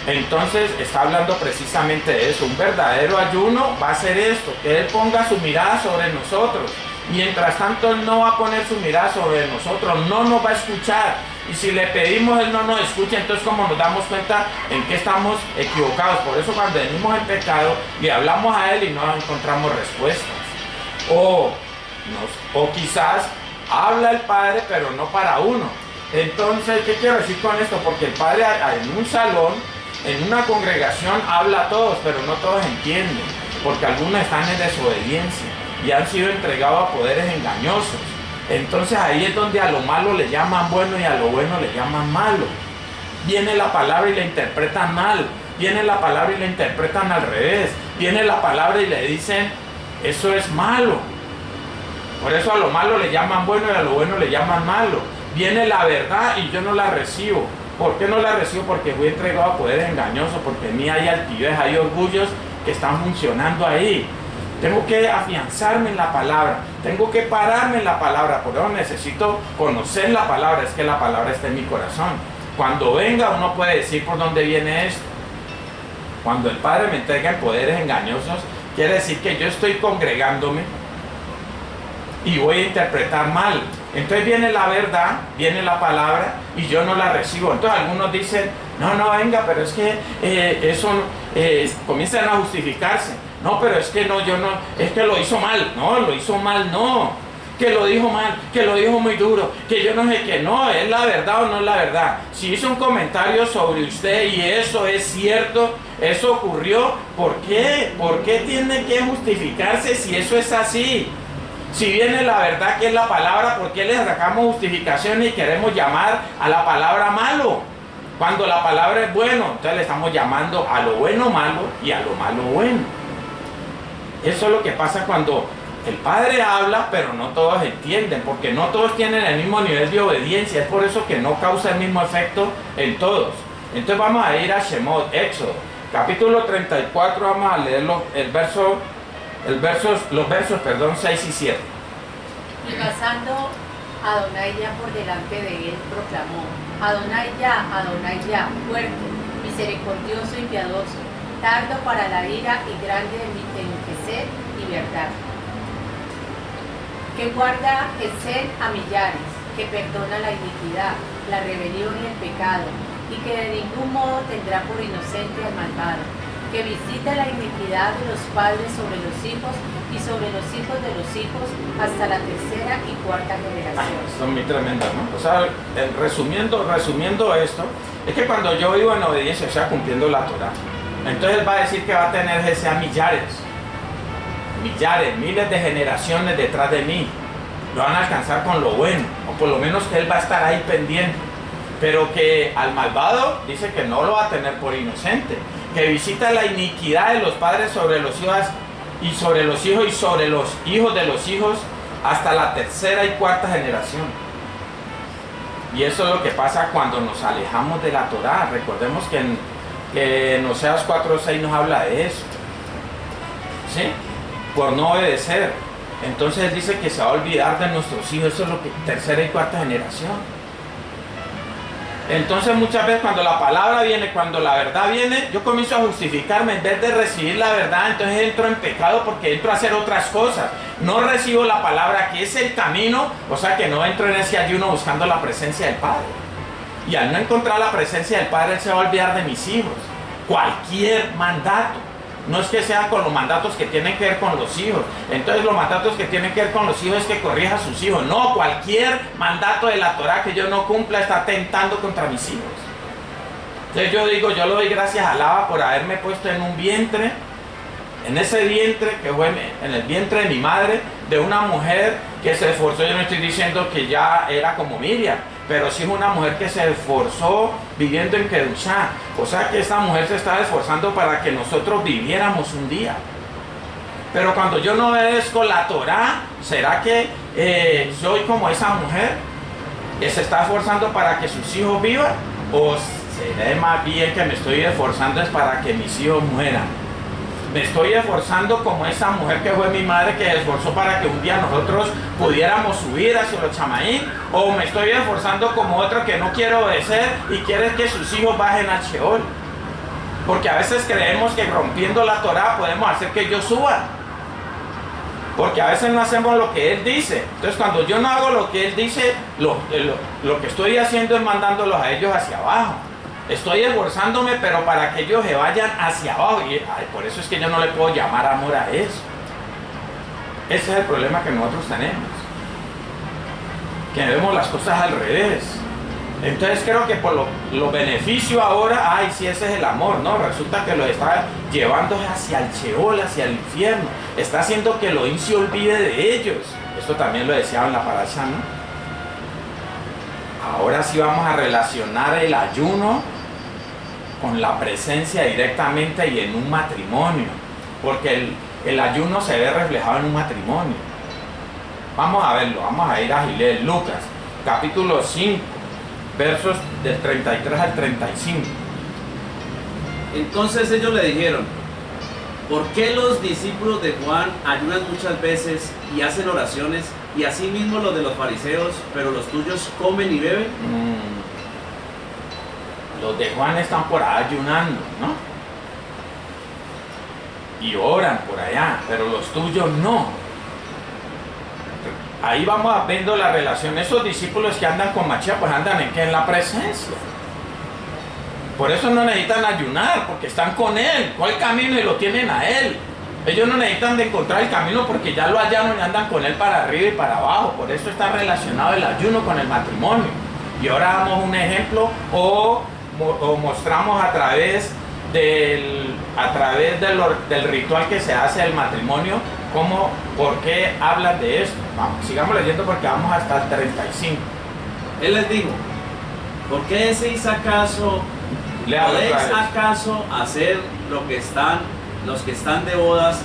A: Entonces está hablando precisamente de eso. Un verdadero ayuno va a ser esto, que Él ponga su mirada sobre nosotros. Mientras tanto, Él no va a poner su mirada sobre nosotros, no nos va a escuchar. Y si le pedimos, Él no nos escucha. Entonces, ¿cómo nos damos cuenta en que estamos equivocados? Por eso cuando venimos en pecado, le hablamos a Él y no encontramos respuestas. O quizás habla el Padre, pero no para uno. Entonces, ¿qué quiero decir con esto? Porque el Padre en un salón, en una congregación, habla a todos, pero no todos entienden, porque algunos están en desobediencia y han sido entregados a poderes engañosos. Entonces ahí es donde a lo malo le llaman bueno y a lo bueno le llaman malo. Viene la palabra y la interpretan mal, viene la palabra y la interpretan al revés, viene la palabra y le dicen, eso es malo. Por eso a lo malo le llaman bueno y a lo bueno le llaman malo. Viene la verdad y yo no la recibo. ¿Por qué no la recibo? Porque fui entregado a poderes engañosos, porque en mí hay altivez, hay orgullos que están funcionando ahí. Tengo que afianzarme en la palabra, tengo que pararme en la palabra, por eso necesito conocer la palabra, es que la palabra está en mi corazón. Cuando venga uno puede decir por dónde viene esto. Cuando el Padre me entrega en poderes engañosos, quiere decir que yo estoy congregándome y voy a interpretar mal. Entonces viene la verdad, viene la palabra y yo no la recibo. Entonces algunos dicen, no, venga, pero es que eso comienzan a justificarse. No, pero es que no, es que lo hizo mal. No, lo hizo mal, no. Que lo dijo mal, que lo dijo muy duro, que yo no sé qué. No, ¿es la verdad o no es la verdad? Si hizo un comentario sobre usted y eso es cierto, eso ocurrió, ¿por qué? ¿Por qué tiene que justificarse si eso es así? Si viene la verdad que es la palabra, ¿por qué le sacamos justificaciones y queremos llamar a la palabra malo? Cuando la palabra es bueno, entonces le estamos llamando a lo bueno malo y a lo malo bueno. Eso es lo que pasa cuando el Padre habla, pero no todos entienden, porque no todos tienen el mismo nivel de obediencia. Es por eso que no causa el mismo efecto en todos. Entonces vamos a ir a Shemot, Éxodo, capítulo 34, vamos a leer los versos 6 y 7.
C: Y pasando Adonai Yah por delante de él proclamó: Adonai Yah, fuerte, misericordioso y piadoso, tardo para la ira y grande en enriquecer y verdad, que guarda Gesed a millares, que perdona la iniquidad, la rebelión y el pecado, y que de ningún modo tendrá por inocente al malvado, que visita la iniquidad de los padres sobre los hijos y sobre los hijos de los hijos hasta la tercera y cuarta generación.
A: Son muy tremendas, ¿no? O sea, resumiendo esto, es que cuando yo vivo en obediencia, o sea, cumpliendo la Torah, entonces va a decir que va a tener a millares, miles de generaciones detrás de mí. Lo van a alcanzar con lo bueno, o por lo menos que él va a estar ahí pendiente. Pero que al malvado dice que no lo va a tener por inocente, que visita la iniquidad de los padres sobre los hijos y sobre los hijos y sobre los hijos de los hijos hasta la tercera y cuarta generación. Y eso es lo que pasa cuando nos alejamos de la Torá. Recordemos que en Oseas 4:6 nos habla de eso, ¿sí? Por no obedecer. Entonces él dice que se va a olvidar de nuestros hijos. Eso es lo que tercera y cuarta generación. Entonces muchas veces cuando la palabra viene, cuando la verdad viene, yo comienzo a justificarme en vez de recibir la verdad. Entonces entro en pecado porque entro a hacer otras cosas. No recibo la palabra que es el camino, o sea que no entro en ese ayuno buscando la presencia del Padre. Y al no encontrar la presencia del Padre, él se va a olvidar de mis hijos. Cualquier mandato. No es que sea con los mandatos que tienen que ver con los hijos. Entonces los mandatos que tienen que ver con los hijos es que corrija a sus hijos. No, cualquier mandato de la Torá que yo no cumpla está atentando contra mis hijos. Entonces yo digo, yo le doy gracias a Abba por haberme puesto en un vientre, en ese vientre que fue en el vientre de mi madre, de una mujer que se esforzó. Yo no estoy diciendo que ya era como Miriam, pero sí es una mujer que se esforzó viviendo en Kedushá. O sea que esta mujer se estaba esforzando para que nosotros viviéramos un día. Pero cuando yo no obedezco la Torá, ¿será que soy como esa mujer que se está esforzando para que sus hijos vivan? ¿O será más bien que me estoy esforzando es para que mis hijos mueran? Me estoy esforzando como esa mujer que fue mi madre, que se esforzó para que un día nosotros pudiéramos subir hacia los chamaín, o me estoy esforzando como otro que no quiere obedecer y quiere que sus hijos bajen al Sheol. Porque a veces creemos que rompiendo la Torá podemos hacer que ellos suban, porque a veces no hacemos lo que él dice. Entonces cuando yo no hago lo que él dice, lo que estoy haciendo es mandándolos a ellos hacia abajo. Estoy esforzándome, pero para que ellos se vayan hacia abajo. Y por eso es que yo no le puedo llamar amor a eso. Ese es el problema que nosotros tenemos, que vemos las cosas al revés. Entonces creo que por los beneficios ahora, sí, ese es el amor, ¿no? Resulta que lo está llevando hacia el Sheol, hacia el infierno. Está haciendo que Elohim se olvide de ellos. Esto también lo decía en la parasha, ¿no? Ahora sí vamos a relacionar el ayuno con la presencia directamente y en un matrimonio, porque el ayuno se ve reflejado en un matrimonio. Vamos a verlo, vamos a ir a Gilel, Lucas, capítulo 5, versos del 33 al 35.
E: Entonces ellos le dijeron: ¿por qué los discípulos de Juan ayunan muchas veces y hacen oraciones, y asimismo los de los fariseos, pero los tuyos comen y beben?
A: Los de Juan están por allá ayunando, ¿no? Y oran por allá, pero los tuyos no. Ahí vamos viendo la relación. Esos discípulos que andan con Mashiach, pues andan en la presencia. Por eso no necesitan ayunar, porque están con él, con el camino y lo tienen a él. Ellos no necesitan de encontrar el camino porque ya lo hallaron y andan con él para arriba y para abajo. Por eso está relacionado el ayuno con el matrimonio. Y ahora damos un ejemplo o mostramos a través del ritual que se hace del matrimonio, por qué hablan de esto. Vamos, sigamos leyendo porque vamos hasta el 35.
E: Él les dijo: ¿por qué decís acaso, podéis acaso hacer los que están de bodas?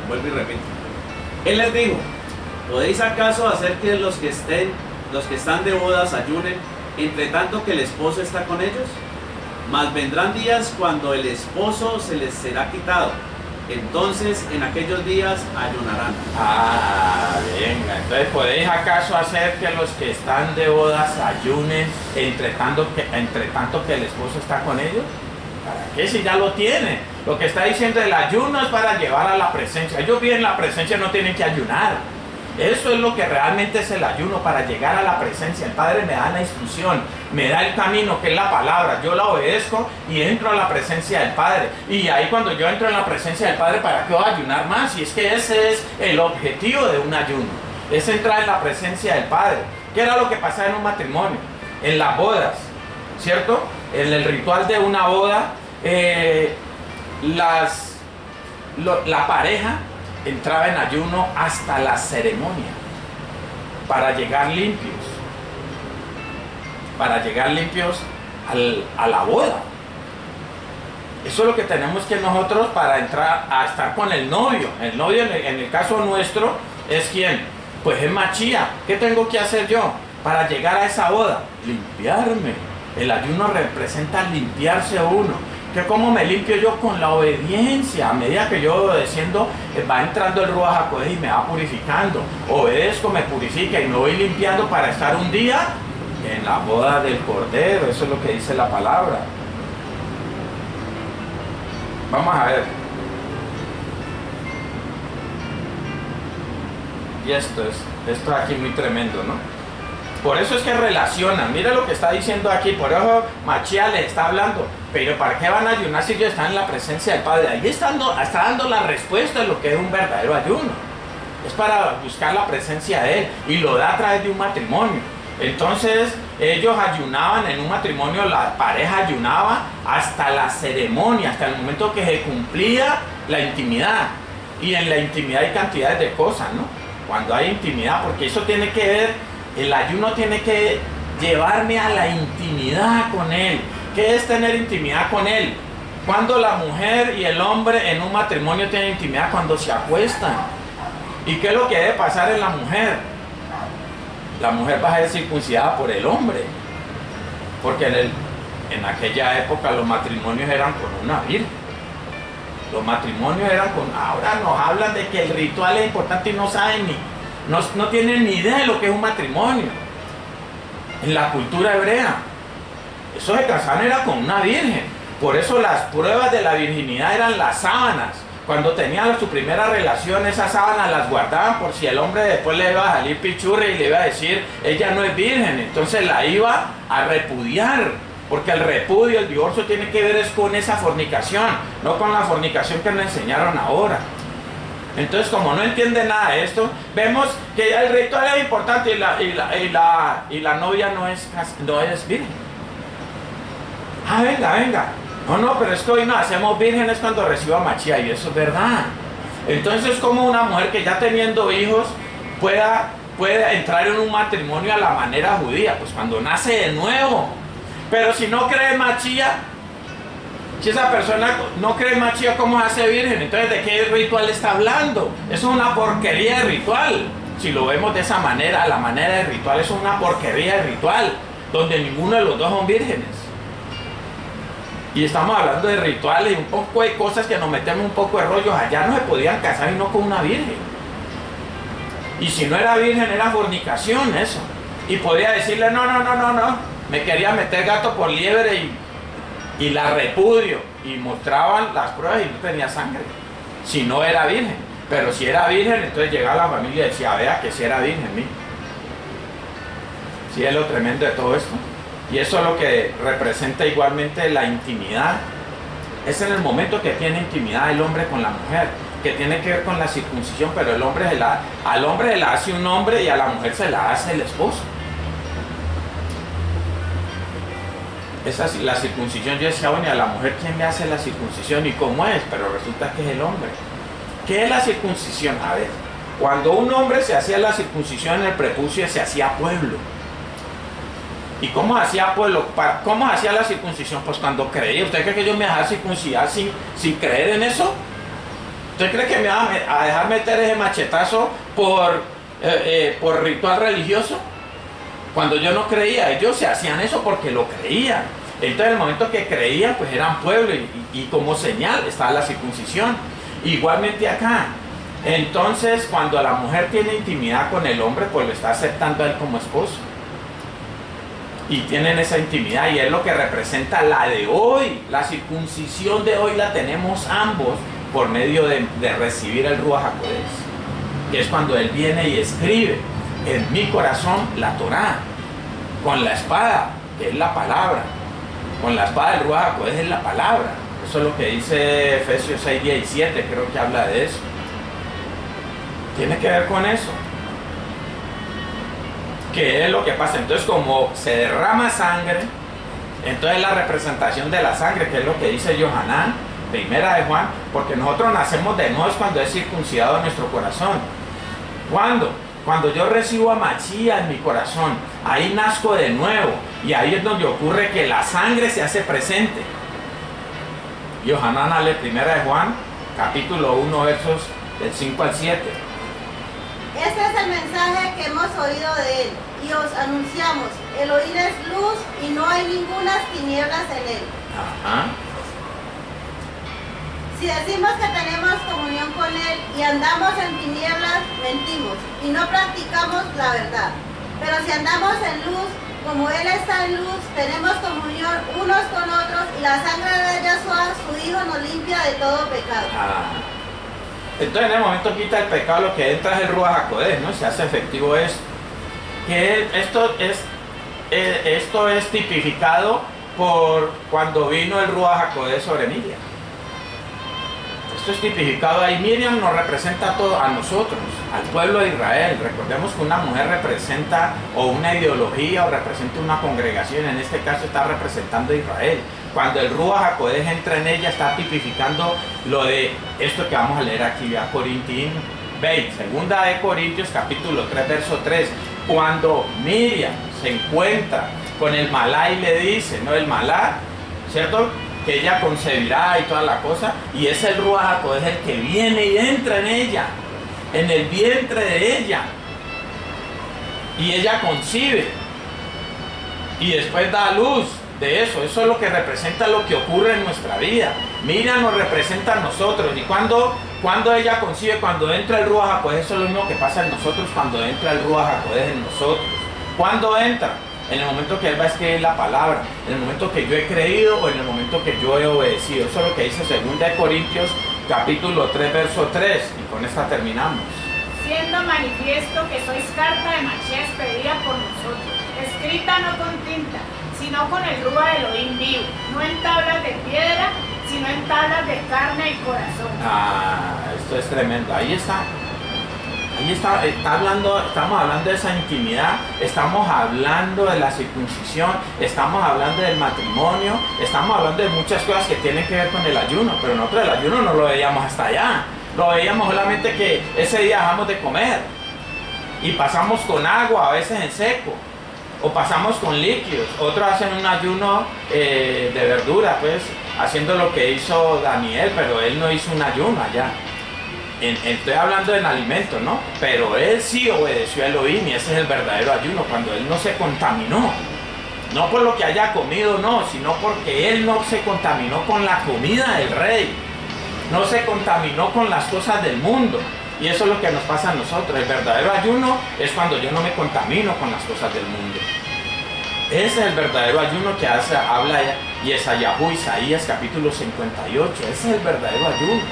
E: Vuelvo y repito. Él les dijo: ¿podéis acaso hacer que los que están de bodas ayunen, entre tanto que el esposo está con ellos? Mas vendrán días cuando el esposo se les será quitado, Entonces en aquellos días ayunarán.
A: Ah, venga, entonces ¿podéis acaso hacer que los que están de bodas ayunen entre tanto que el esposo está con ellos? ¿Para qué si ya lo tiene? Lo que está diciendo el ayuno es para llevar a la presencia. Ellos viven la presencia, no tienen que ayunar. Eso es lo que realmente es el ayuno, para llegar a la presencia. El Padre me da la instrucción, me da el camino, que es la palabra. Yo la obedezco y entro a la presencia del Padre. Y ahí cuando yo entro en la presencia del Padre, ¿para qué voy a ayunar más? Y es que ese es el objetivo de un ayuno. Es entrar en la presencia del Padre. ¿Qué era lo que pasaba en un matrimonio? En las bodas, ¿cierto? En el ritual de una boda, la pareja entraba en ayuno hasta la ceremonia para llegar limpios a la boda. Eso es lo que tenemos que nosotros para entrar a estar con el novio. El novio en el caso nuestro es ¿quién? Pues es Machía. ¿Qué tengo que hacer yo para llegar a esa boda? Limpiarme. El ayuno representa limpiarse uno. ¿Cómo me limpio yo? Con la obediencia. A medida que yo obedeciendo, va entrando el Ruach HaKodesh y me va purificando. Obedezco, me purifica y me voy limpiando para estar un día en la boda del Cordero. Eso es lo que dice la palabra. Vamos a ver. Y esto aquí muy tremendo, ¿no? Por eso es que relacionan. Mira lo que está diciendo aquí. Por eso Machía le está hablando. Pero ¿para qué van a ayunar si ellos están en la presencia del Padre? Ahí está dando la respuesta de lo que es un verdadero ayuno. Es para buscar la presencia de Él. Y lo da a través de un matrimonio. Entonces ellos ayunaban en un matrimonio. La pareja ayunaba hasta la ceremonia. Hasta el momento que se cumplía la intimidad. Y en la intimidad hay cantidades de cosas, ¿no? Cuando hay intimidad. Porque eso tiene que ver. El ayuno tiene que llevarme a la intimidad con Él. ¿Qué es tener intimidad con Él? Cuando la mujer y el hombre en un matrimonio tienen intimidad, cuando se acuestan. ¿Y qué es lo que debe pasar en la mujer? La mujer va a ser circuncidada por el hombre. Porque en aquella época los matrimonios eran con una virgen. Los matrimonios eran con... Ahora nos hablan de que el ritual es importante y no saben no tienen ni idea de lo que es un matrimonio. En la cultura hebrea, eso se casaban era con una virgen. Por eso las pruebas de la virginidad eran las sábanas. Cuando tenían su primera relación, esas sábanas las guardaban por si el hombre después le iba a salir pichurre y le iba a decir, ella no es virgen. Entonces la iba a repudiar. Porque el repudio, el divorcio tiene que ver es con esa fornicación, no con la fornicación que nos enseñaron ahora. Entonces, como no entiende nada de esto, vemos que el ritual es importante y la novia no es virgen. Ah, venga. No, pero es que hoy nos hacemos vírgenes cuando reciba Machía, y eso es verdad. Entonces, como una mujer que ya teniendo hijos pueda entrar en un matrimonio a la manera judía, pues cuando nace de nuevo. Pero si no cree Machía, si esa persona no cree Machía, ¿cómo se hace virgen? Entonces, ¿de qué ritual está hablando? Eso es una porquería de ritual. Si lo vemos de esa manera, la manera de ritual es una porquería de ritual, donde ninguno de los dos son vírgenes. Y estamos hablando de rituales y un poco de cosas que nos metemos un poco de rollos. Allá no se podían casar y no con una virgen. Y si no era virgen, era fornicación eso. Y podía decirle, no, me quería meter gato por liebre y la repudio. Y mostraban las pruebas y no tenía sangre. Si no era virgen. Pero si era virgen, entonces llegaba la familia y decía, vea que si era virgen, mí. Sí, es lo tremendo de todo esto. Y eso es lo que representa igualmente la intimidad. Es en el momento que tiene intimidad el hombre con la mujer, que tiene que ver con la circuncisión, pero al hombre se la hace un hombre y a la mujer se la hace el esposo. La circuncisión, yo decía, bueno, ¿y a la mujer quién le hace la circuncisión y cómo es? Pero resulta que es el hombre. ¿Qué es la circuncisión? A ver, cuando un hombre se hacía la circuncisión en el prepucio, se hacía pueblo. ¿Y cómo hacía pueblo? ¿Cómo hacía la circuncisión? Pues cuando creía. ¿Usted cree que yo me dejaba circuncidar sin creer en eso? ¿Usted cree que me iba a dejar meter ese machetazo por ritual religioso? Cuando yo no creía, ellos se hacían eso porque lo creían. Entonces en el momento que creían, pues eran pueblo y como señal estaba la circuncisión. Igualmente acá. Entonces, cuando la mujer tiene intimidad con el hombre, pues lo está aceptando a él como esposo. Y tienen esa intimidad, y es lo que representa la de hoy. La circuncisión de hoy la tenemos ambos por medio de recibir el Ruach HaKodesh, que es cuando él viene y escribe en mi corazón la Torá, con la espada, que es la palabra. Con la espada del Ruach HaKodesh es la palabra. Eso es lo que dice Efesios 6:17, creo que habla de eso. Tiene que ver con eso. ¿Qué es lo que pasa? Entonces, como se derrama sangre, entonces la representación de la sangre, que es lo que dice Yohanan, primera de Juan, porque nosotros nacemos de nuevo es cuando es circuncidado nuestro corazón. ¿Cuándo? Cuando yo recibo a Mashiach en mi corazón, ahí nazco de nuevo, y ahí es donde ocurre que la sangre se hace presente. Yohanan ale primera de Juan, capítulo 1, versos del 5 al 7.
F: Este es el mensaje que hemos oído de él y os anunciamos. Elohim es luz y no hay ninguna tinieblas en él.
A: Ajá.
F: Si decimos que tenemos comunión con él y andamos en tinieblas, mentimos y no practicamos la verdad. Pero si andamos en luz, como él está en luz, tenemos comunión unos con otros y la sangre de Yahshua, su Hijo, nos limpia de todo pecado.
A: Entonces en el momento quita el pecado, lo que entra es el Ruach HaKodesh, ¿no? Se hace efectivo esto. Que esto es tipificado por cuando vino el Ruach HaKodesh sobre Miriam. Esto es tipificado ahí. Miriam nos representa a todos, a nosotros, al pueblo de Israel. Recordemos que una mujer representa o una ideología o representa una congregación. En este caso está representando a Israel. Cuando el Ruach HaKodesh entra en ella, está tipificando lo de esto que vamos a leer aquí, a Corintios 20, segunda de Corintios, capítulo 3, verso 3. Cuando Miriam se encuentra con el Malá y le dice, ¿no? El Malá, ¿cierto? Que ella concebirá y toda la cosa, y es el Ruach HaKodesh el que viene y entra en ella, en el vientre de ella, y ella concibe, y después da a luz. De eso es lo que representa lo que ocurre en nuestra vida. Mira, nos representa a nosotros. Y cuando ella concibe, cuando entra el Ruach HaKodesh, eso es lo mismo que pasa en nosotros cuando entra el Ruach HaKodesh en nosotros. ¿Cuándo entra? En el momento que él va a escribir la palabra, en el momento que yo he creído o en el momento que yo he obedecido. Eso es lo que dice 2 Corintios capítulo 3, verso 3. Y con esta terminamos.
G: Siendo manifiesto que sois carta de Mashiach expedida por nosotros, escrita no con tinta, sino con el Ruach Elohim vivo, no en tablas de piedra, sino en tablas de carne y corazón.
A: Esto es tremendo. Ahí está, estamos hablando de esa intimidad, estamos hablando de la circuncisión, estamos hablando del matrimonio, estamos hablando de muchas cosas que tienen que ver con el ayuno, pero nosotros el ayuno no lo veíamos hasta allá, lo veíamos solamente que ese día dejamos de comer y pasamos con agua, a veces en seco, o pasamos con líquidos. Otros hacen un ayuno de verdura, pues haciendo lo que hizo Daniel, pero él no hizo un ayuno allá. Estoy hablando en alimento, ¿no? Pero él sí obedeció a Elohim, y ese es el verdadero ayuno, cuando él no se contaminó. No por lo que haya comido, no, sino porque él no se contaminó con la comida del rey. No se contaminó con las cosas del mundo. Y eso es lo que nos pasa a nosotros. El verdadero ayuno es cuando yo no me contamino con las cosas del mundo. Ese es el verdadero ayuno que habla Yesayahu, Isaías capítulo 58. Ese es el verdadero ayuno.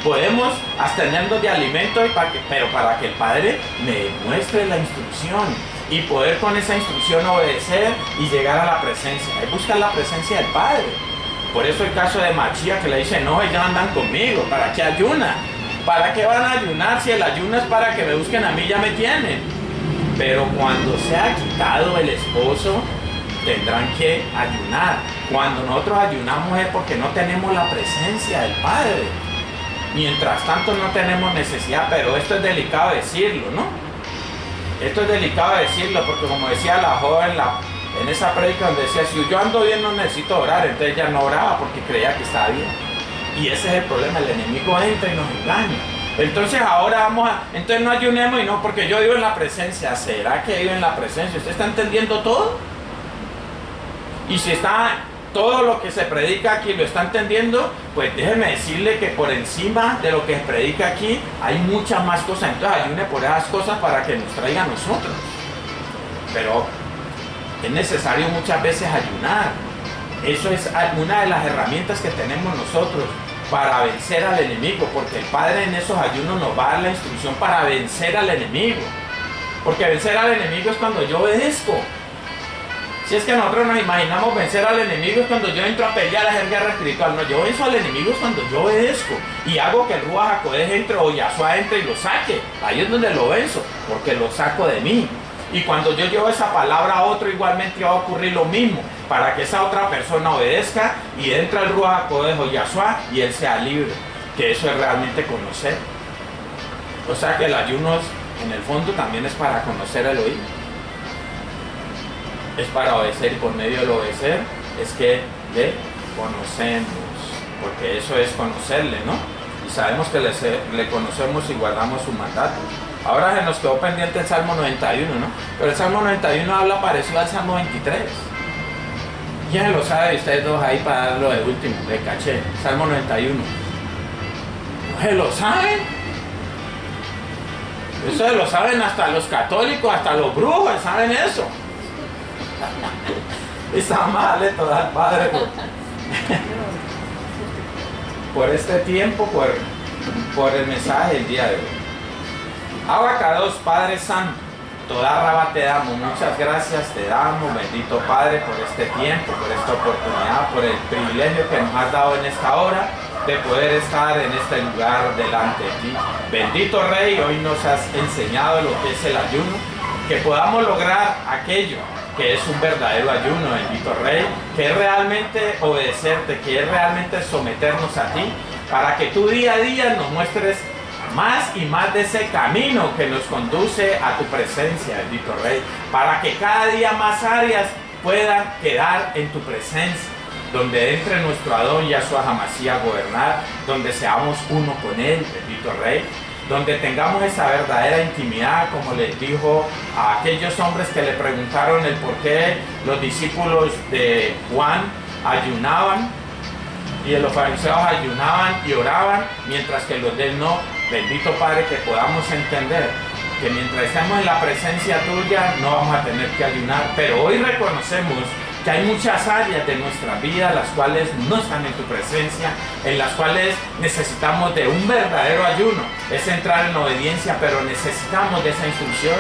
A: Podemos abstenernos de alimento, pero para que el Padre me muestre la instrucción y poder con esa instrucción obedecer y llegar a la presencia. Hay que buscar la presencia del Padre. Por eso el caso de Mashiach, que le dice, no, ellos andan conmigo, ¿para qué ayunan? ¿Para qué van a ayunar? Si el ayuno es para que me busquen a mí, ya me tienen. Pero cuando se ha quitado el esposo, tendrán que ayunar. Cuando nosotros ayunamos es porque no tenemos la presencia del Padre. Mientras tanto no tenemos necesidad, pero esto es delicado decirlo, ¿no? Esto es delicado decirlo porque, como decía la joven en esa prédica, donde decía, si yo ando bien no necesito orar, entonces ella no oraba porque creía que estaba bien. Y ese es el problema, el enemigo entra y nos engaña. Entonces ahora entonces no ayunemos, y no, porque yo vivo en la presencia. ¿Será que vivo en la presencia? ¿Usted está entendiendo todo? Y si está todo lo que se predica aquí lo está entendiendo, pues déjeme decirle que por encima de lo que se predica aquí hay muchas más cosas. Entonces ayune por esas cosas para que nos traiga a nosotros. Pero es necesario muchas veces ayunar. Eso es una de las herramientas que tenemos nosotros para vencer al enemigo, porque el Padre en esos ayunos nos va a dar la instrucción para vencer al enemigo. Porque vencer al enemigo es cuando yo obedezco. Si es que nosotros nos imaginamos vencer al enemigo es cuando yo entro a pelear, a hacer guerra espiritual. No, yo venzo al enemigo es cuando yo obedezco y hago que el Ruach HaKodesh entre o Yahshua entre y lo saque. Ahí es donde lo venzo, porque lo saco de mí. Y cuando yo llevo esa palabra a otro, igualmente va a ocurrir lo mismo, para que esa otra persona obedezca y entra el Ruach HaKodesh o Yahshua y él sea libre. Que eso es realmente conocer. O sea que el ayuno en el fondo también es para conocer el oído. Es para obedecer, y por medio del obedecer es que le conocemos, porque eso es conocerle, ¿no? Y sabemos que le conocemos y guardamos su mandato. Ahora se nos quedó pendiente el Salmo 91, ¿no? Pero el Salmo 91 habla parecido al Salmo 23. ¿Quién lo sabe de ustedes dos ahí para darlo de último, de caché? Salmo 91. ¿No se lo saben? Eso lo saben hasta los católicos, hasta los brujos saben eso. Está mal todo al Padre por este tiempo, por el mensaje del día de hoy. Abacados, Padre Santo, toda raba te damos, muchas gracias te damos, bendito Padre, por este tiempo, por esta oportunidad, por el privilegio que nos has dado en esta hora de poder estar en este lugar delante de ti. Bendito Rey, hoy nos has enseñado lo que es el ayuno, que podamos lograr aquello que es un verdadero ayuno, bendito Rey, que es realmente obedecerte, que es realmente someternos a ti, para que tú día a día nos muestres más y más de ese camino que nos conduce a tu presencia, bendito Rey, para que cada día más áreas puedan quedar en tu presencia, donde entre nuestro Adón Yahshua HaMashiach a gobernar, donde seamos uno con Él, bendito Rey, donde tengamos esa verdadera intimidad, como les dijo a aquellos hombres que le preguntaron el por qué los discípulos de Juan ayunaban y los fariseos ayunaban y oraban, mientras que los de él no. Bendito Padre, que podamos entender que mientras estemos en la presencia tuya no vamos a tener que ayunar, pero hoy reconocemos que hay muchas áreas de nuestra vida las cuales no están en tu presencia, en las cuales necesitamos de un verdadero ayuno. Es entrar en obediencia, pero necesitamos de esa instrucción.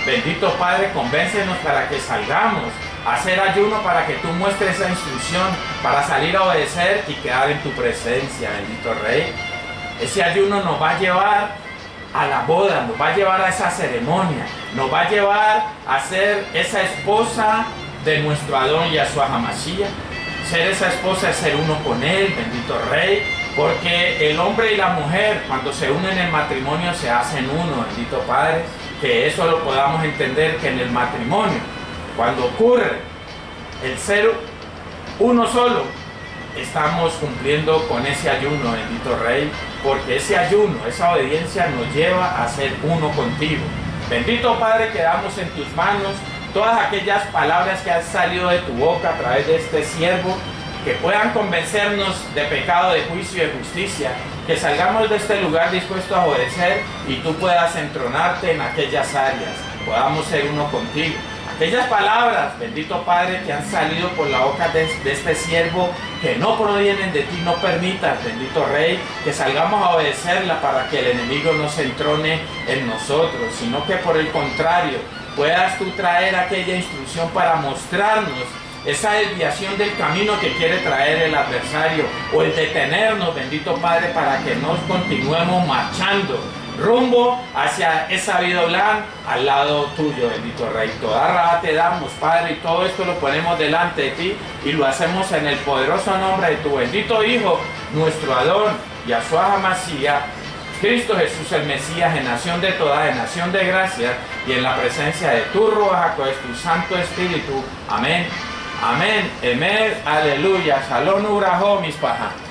A: Bendito Padre, convéncenos para que salgamos a hacer ayuno, para que tú muestres esa instrucción, para salir a obedecer y quedar en tu presencia, bendito Rey. Ese ayuno nos va a llevar a la boda, nos va a llevar a esa ceremonia, nos va a llevar a ser esa esposa de nuestro Adón Yahshua HaMashiach. Ser esa esposa es ser uno con Él, bendito Rey, porque el hombre y la mujer cuando se unen en matrimonio se hacen uno, bendito Padre, que eso lo podamos entender, que en el matrimonio, cuando ocurre el ser uno solo, estamos cumpliendo con ese ayuno, bendito Rey, porque ese ayuno, esa obediencia nos lleva a ser uno contigo. Bendito Padre, quedamos en tus manos todas aquellas palabras que han salido de tu boca a través de este siervo, que puedan convencernos de pecado, de juicio y de justicia, que salgamos de este lugar dispuestos a obedecer y tú puedas entronarte en aquellas áreas, podamos ser uno contigo. Aquellas palabras, bendito Padre, que han salido por la boca de este siervo, que no provienen de ti, no permitas, bendito Rey, que salgamos a obedecerla para que el enemigo no se entrone en nosotros, sino que por el contrario, puedas tú traer aquella instrucción para mostrarnos esa desviación del camino que quiere traer el adversario, o el detenernos, bendito Padre, para que nos continuemos marchando rumbo hacia esa vida blanca al lado tuyo, bendito Rey. Toda raba te damos, Padre, y todo esto lo ponemos delante de ti y lo hacemos en el poderoso nombre de tu bendito Hijo, nuestro Adón Yahshua HaMashiach, Cristo Jesús el Mesías, en nación de toda, en nación de gracia, y en la presencia de tu Ruach HaKodesh, tu Santo Espíritu. Amén. Amén. Emer. Aleluya. Shalom Urajo, mis pajas.